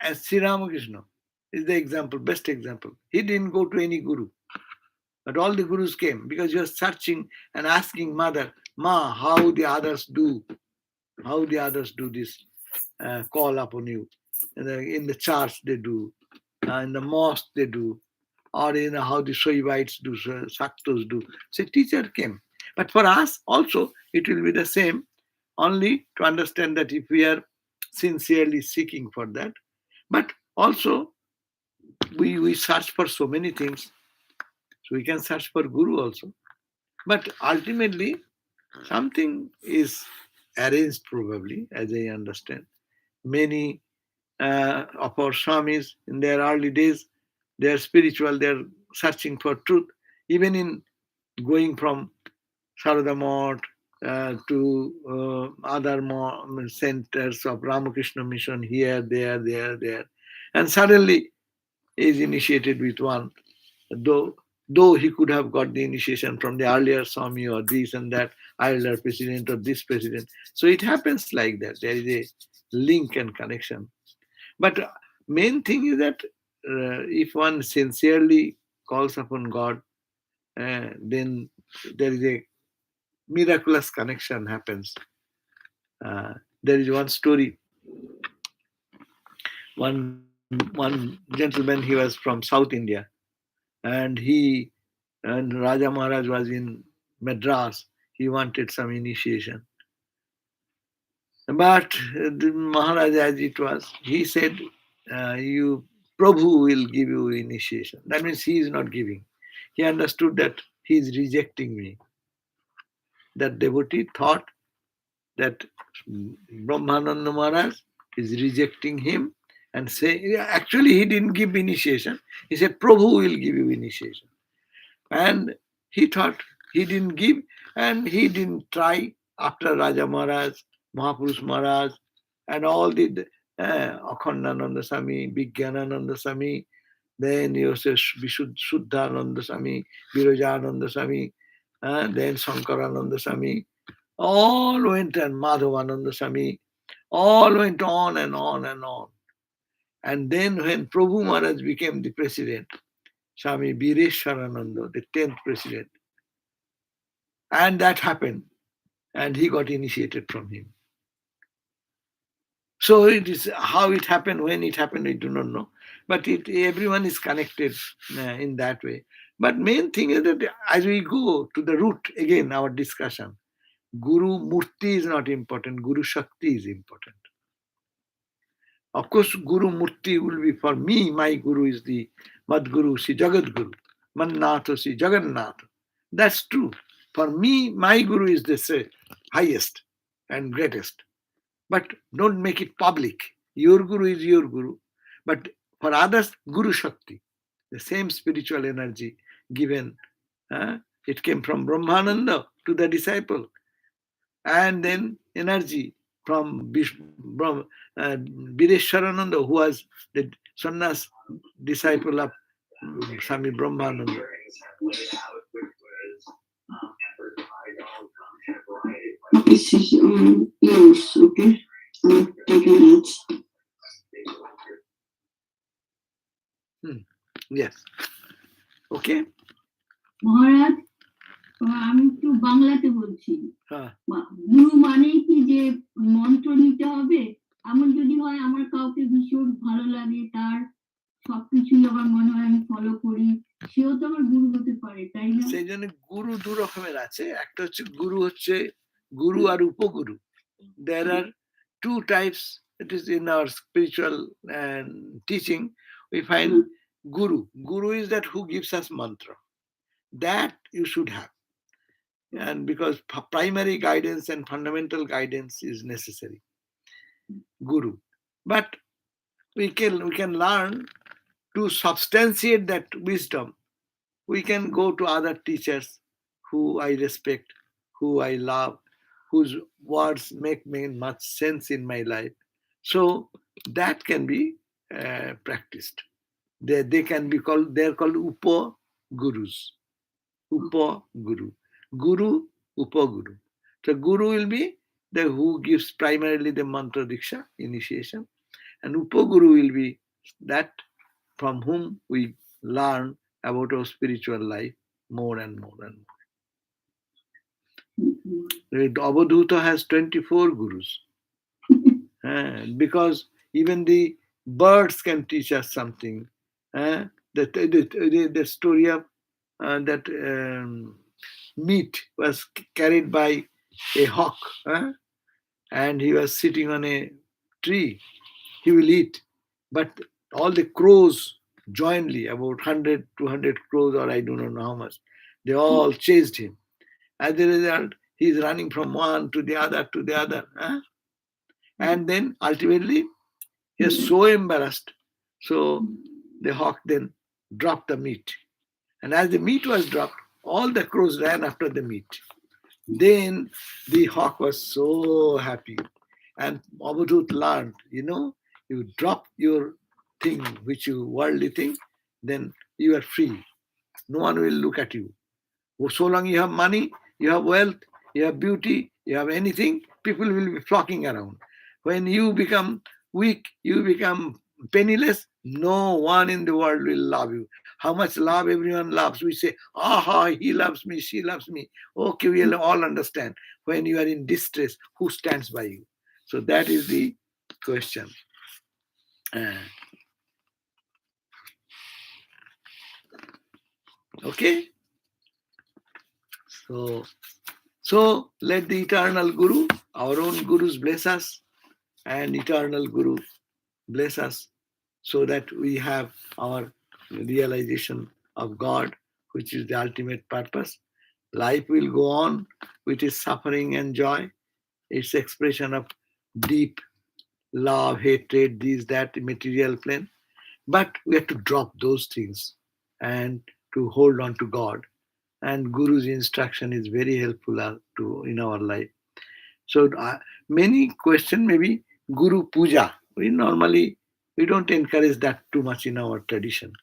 as Sri Ramakrishna is the example, best example. He didn't go to any Guru, but all the Gurus came because he was searching and asking Mother, Ma, how the others do this call upon you. In the church they do, in the mosque they do, or how the Shaivites do, Shaktas do. So teacher came. But for us also, it will be the same, only to understand that if we are sincerely seeking for that. But also, we search for so many things. So we can search for Guru also. But ultimately, something is arranged probably, as I understand. Many of our Swamis in their early days, they are spiritual, they are searching for truth. Even in going from Sarada Math to other centers of Ramakrishna Mission, here, there. And suddenly is initiated with one, though he could have got the initiation from the earlier Swami or this and that, earlier president or this president. So it happens like that. There is a link and connection. But main thing is that if one sincerely calls upon God, then there is a miraculous connection happens. There is one story. One gentleman, he was from South India, and Raja Maharaj was in Madras. He wanted some initiation. But the Maharaj, as it was, he said, you Prabhu will give you initiation. That means he is not giving. He understood that he is rejecting me. That devotee thought that Brahmananda Maharaj is rejecting him and say, actually he didn't give initiation. He said, Prabhu will give you initiation. And he thought he didn't give, and he didn't try after Raja Maharaj, Mahapurush Maharaj, and all the Akhandananda Swami, Vijnanananda Swami, then Shuddhananda Swami, Virajananda Swami, then Sankarananda Swami, all went, and Madhavananda Swami, all went on and on and on. And then when Prabhu Maharaj became the president, Swami Bireshwarananda, the 10th president, and that happened, and he got initiated from him. So it is how it happened, when it happened, I do not know. But everyone is connected in that way. But main thing is that as we go to the root, again, our discussion, Guru Murti is not important, Guru Shakti is important. Of course, Guru Murti will be, for me, my Guru is the Madguru, Sri Jagat Guru, Mannatha, Sri Jagannath. That's true. For me, my Guru is the highest and greatest. But don't make it public. Your Guru is your Guru. But for others, Guru Shakti, the same spiritual energy given It came from Brahmananda to the disciple, and then energy from Bireshwarananda, who was the sannyas disciple of Swami Brahmananda. This is yours, okay? Take a minute. Yes. Okay? মহারাজ, আমি একটু বাংলাতে বলছি। গুরু মানে কি যে মন্ত্র নিতে হবে? এমন যদি হয় আমার কাউকে ভীষণ ভালো লাগে, তার সবকিছুই আমার মনে হয় আমি ফলো করি, সেও তো আমার গুরু হতে পারে, তাই না? সেই জন্য গুরু দু রকমের আছে। একটা হচ্ছে গুরু আর উপগুরু। There are two types. It is in our spiritual teaching. We find guru. Guru is that who gives us mantra. That you should have. And because primary guidance and fundamental guidance is necessary. Guru. But we can learn to substantiate that wisdom. We can go to other teachers who I respect, who I love, whose words make much sense in my life. So that can be practiced. They can be called, they're called Upa Gurus. Upa Guru. Guru, Upa Guru. So Guru will be the who gives primarily the mantra diksha, initiation. And Upa Guru will be that from whom we learn about our spiritual life more and more and more. Avadhuta has 24 gurus. Because even the birds can teach us something. The story of that meat was carried by a hawk, and he was sitting on a tree. He will eat, but all the crows jointly, about 100, 200 crows, or I don't know how much, they all chased him. As a result, he's running from one to the other to the other. And then ultimately, he was so embarrassed. So the hawk then dropped the meat. And as the meat was dropped, all the crows ran after the meat. Then the hawk was so happy. And Avadhut learned, you drop your thing, which you worldly thing, then you are free. No one will look at you. So long you have money, you have wealth, you have beauty, you have anything, people will be flocking around. When you become weak, you become penniless, no one in the world will love you. How much love everyone loves. We say, aha, he loves me, she loves me. Okay, we'll all understand. When you are in distress, who stands by you? So that is the question. Okay? So let the eternal Guru, our own Gurus bless us, and eternal Guru bless us, so that we have our realization of God, which is the ultimate purpose. Life will go on with its suffering and joy, its expression of deep love, hatred, this, that, material plane. But we have to drop those things and to hold on to God. And Guru's instruction is very helpful in our life. So many question maybe Guru Puja. We don't encourage that too much in our tradition.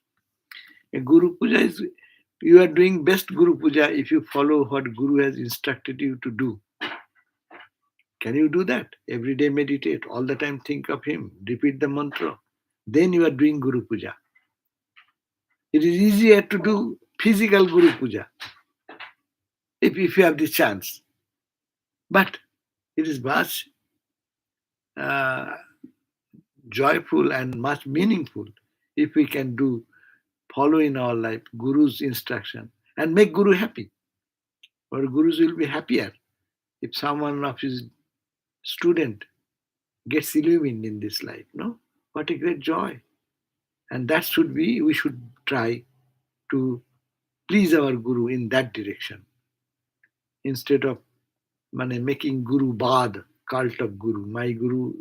A Guru Puja is, you are doing best Guru Puja if you follow what Guru has instructed you to do. Can you do that? Every day meditate, all the time think of him, repeat the mantra. Then you are doing Guru Puja. It is easier to do physical Guru Puja if you have the chance. But it is much joyful and much meaningful if we can follow in our life Guru's instruction and make Guru happy. Or Gurus will be happier if someone of his student gets illumined in this life. No? What a great joy. And that we should try to please our Guru in that direction. Instead of making Guru Bad, cult of Guru, my Guru,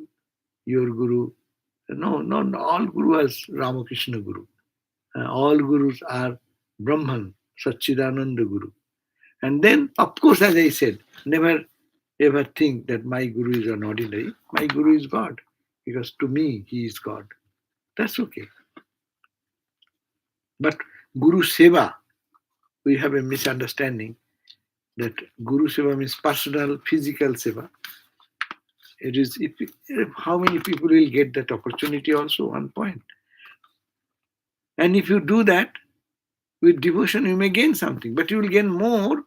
your Guru. No, not all Gurus are Ramakrishna Guru. All Gurus are Brahman, Satchidananda Guru. And then, of course, as I said, never ever think that my Guru is an ordinary. My Guru is God, because to me, he is God. That's okay. But Guru Seva, we have a misunderstanding that Guru Seva means personal, physical Seva. It is how many people will get that opportunity also, one point. And if you do that with devotion, you may gain something, but you will gain more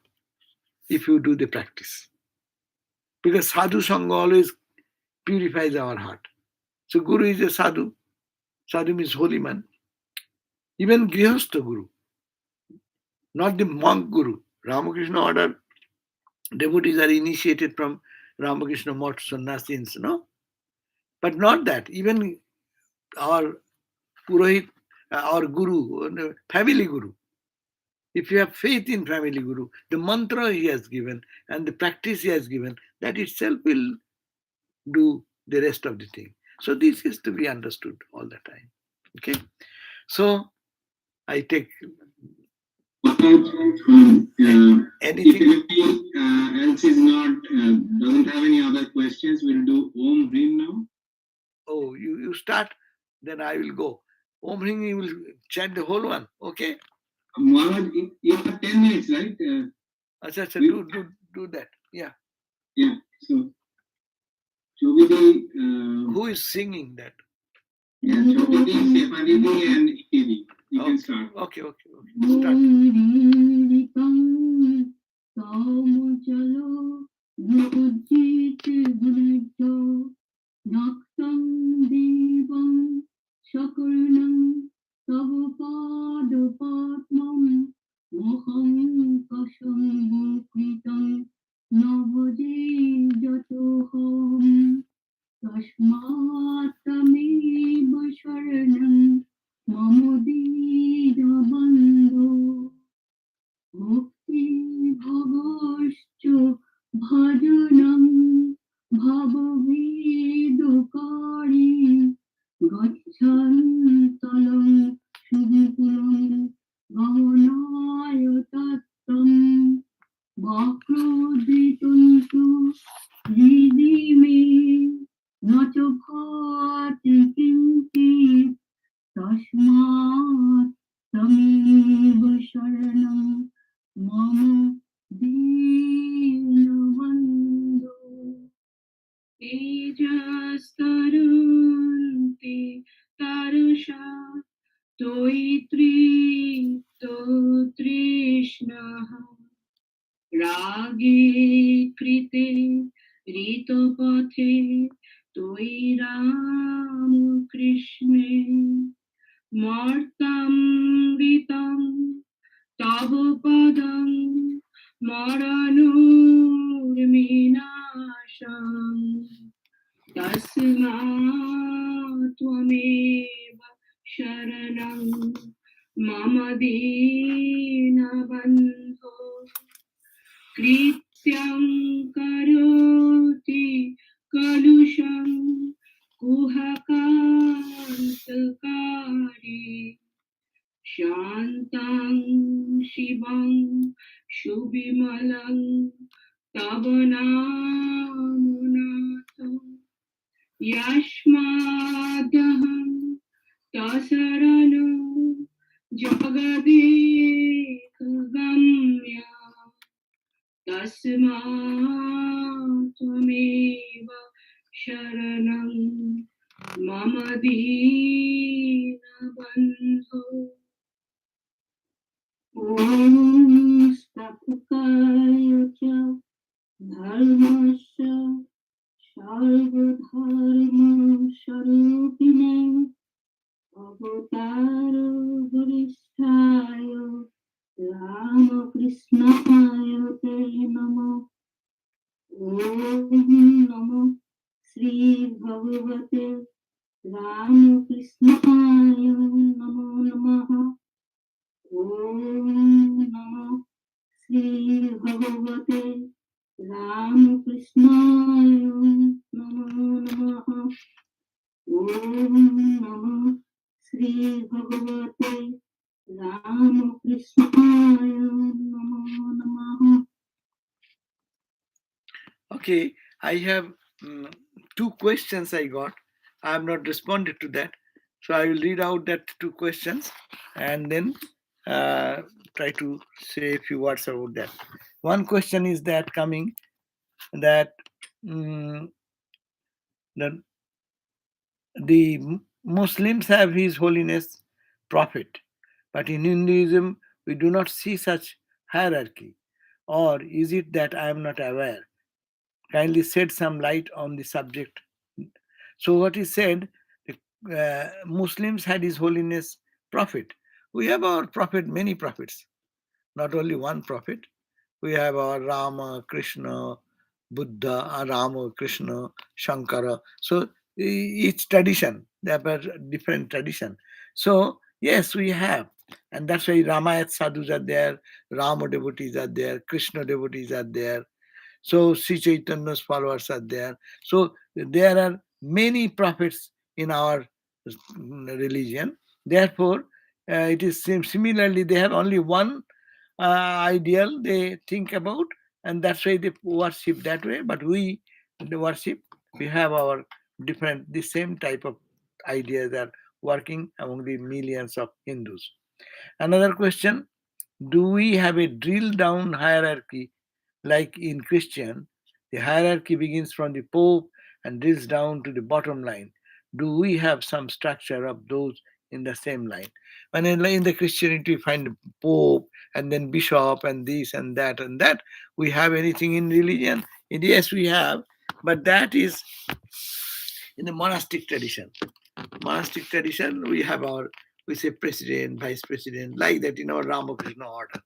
if you do the practice. Because sadhu sangha always purifies our heart. So Guru is a sadhu. Sadhu means holy man. Even Grihastha Guru, not the monk Guru. Ramakrishna order devotees are initiated from Ramakrishna Math Sannasins, no? But not that. Even our Purohit, our Guru, family Guru. If you have faith in family Guru, the mantra he has given and the practice he has given, that itself will do the rest of the thing. So this is to be understood all the time. Okay? So I take anything anything. If anybody else is not doesn't have any other questions, we'll do Om Hrim now. Oh, you start, then I will go. Om Hrim, you will chant the whole one, okay? Maharaj, you have 10 minutes, right? Achha, do that. Yeah. Yeah. So, Chobidi, who is singing that? Yeah, Chobidi, Sefadidi, and Ikedi. You okay. Can start. Okay. Start. तस्मात्तमेव शरणं मम दीनबन्धो भक्ति भवश्च भजनं भववेदकारी गच्छन्तलं सुविपुलं गमनाय तत्तं वक्रोदितन्तु हृदि मे न च भाति किञ्चित् तस्मात् तमेव शरणं मम दीनबन्धो तेजस्तरुन्ते तारुषा तोयित्रितो तृष्णः रागे कृते ऋतपथे त्वयि रामकृष्णे मर्तामृतं तव पदं मरणोर्विनाशम् तस्मात् त्वमेव शरणं मम दीनबन्धो कृत्यं करोति कलुषं कुहकान्तकारी शान्तं शिवं सुविमलं तव नामनाथ यस्मादहं तशरणो जगदेकगम्य तस्मात् त्वमेव शरणं मम दीनबन्धो ॐ स्थापकाय च धर्मस्य सर्वधर्मस्वरूपिणे अवतार वरिष्ठाय रामकृष्णाय ते नमः ॐ नमो श्री भगवते रामकृष्णाय नमो नमः ॐ नमो श्री भगवते रामकृष्णाय नमो नमः ॐ नमो श्री भगवते रामकृष्णाय नमो नमः Okay, I have 2 questions I got. I have not responded to that. So I will read out that 2 questions and then try to say a few words about that. One question is that coming that the, the Muslims have His Holiness Prophet, but in Hinduism we do not see such hierarchy. Or is it that I am not aware? Kindly shed some light on the subject. So what is said, Muslims had His Holiness Prophet. We have our prophet, many prophets, not only one prophet. We have our Rama, Krishna, Buddha, Rama, Krishna, Shankara. So each tradition, they have a different tradition. So yes, we have. And that's why Ramayat sadhus are there, Rama devotees are there, Krishna devotees are there. So Sri Chaitanya's followers are there. So there are many prophets in our religion. Therefore, it is similarly they have only one ideal they think about, and that's why they worship that way. But we worship, we have our different, the same type of ideas are working among the millions of Hindus. Another question: do we have a drill down hierarchy like in Christian? The hierarchy begins from the Pope and drills down to the bottom line. Do we have some structure of those in the same line? When in the Christianity we find the Pope and then Bishop and this and that and that. We have anything in religion? Yes, we have, but that is in the monastic tradition. Monastic tradition, we have our, we say president, vice president, like that in our Ramakrishna order.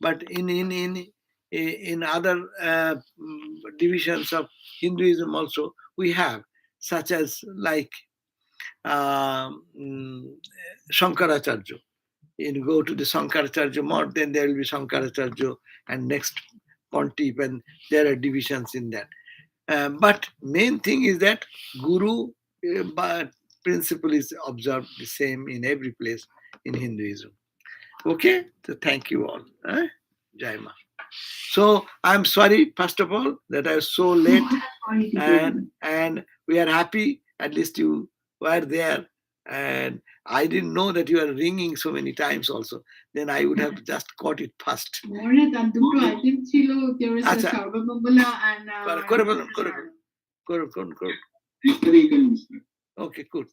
But in other divisions of Hinduism also we have, such as like Shankaracharya. You go to the Shankaracharya mode, then there will be Shankaracharya and next pontiff, and there are divisions in that. But main thing is that Guru principle is observed the same in every place in Hinduism. Okay, so thank you all. Jai Ma. So I'm sorry, first of all, that I was so late, and we are happy at least you were there. And I didn't know that you were ringing so many times also. Then I would have just caught it first. Okay, good.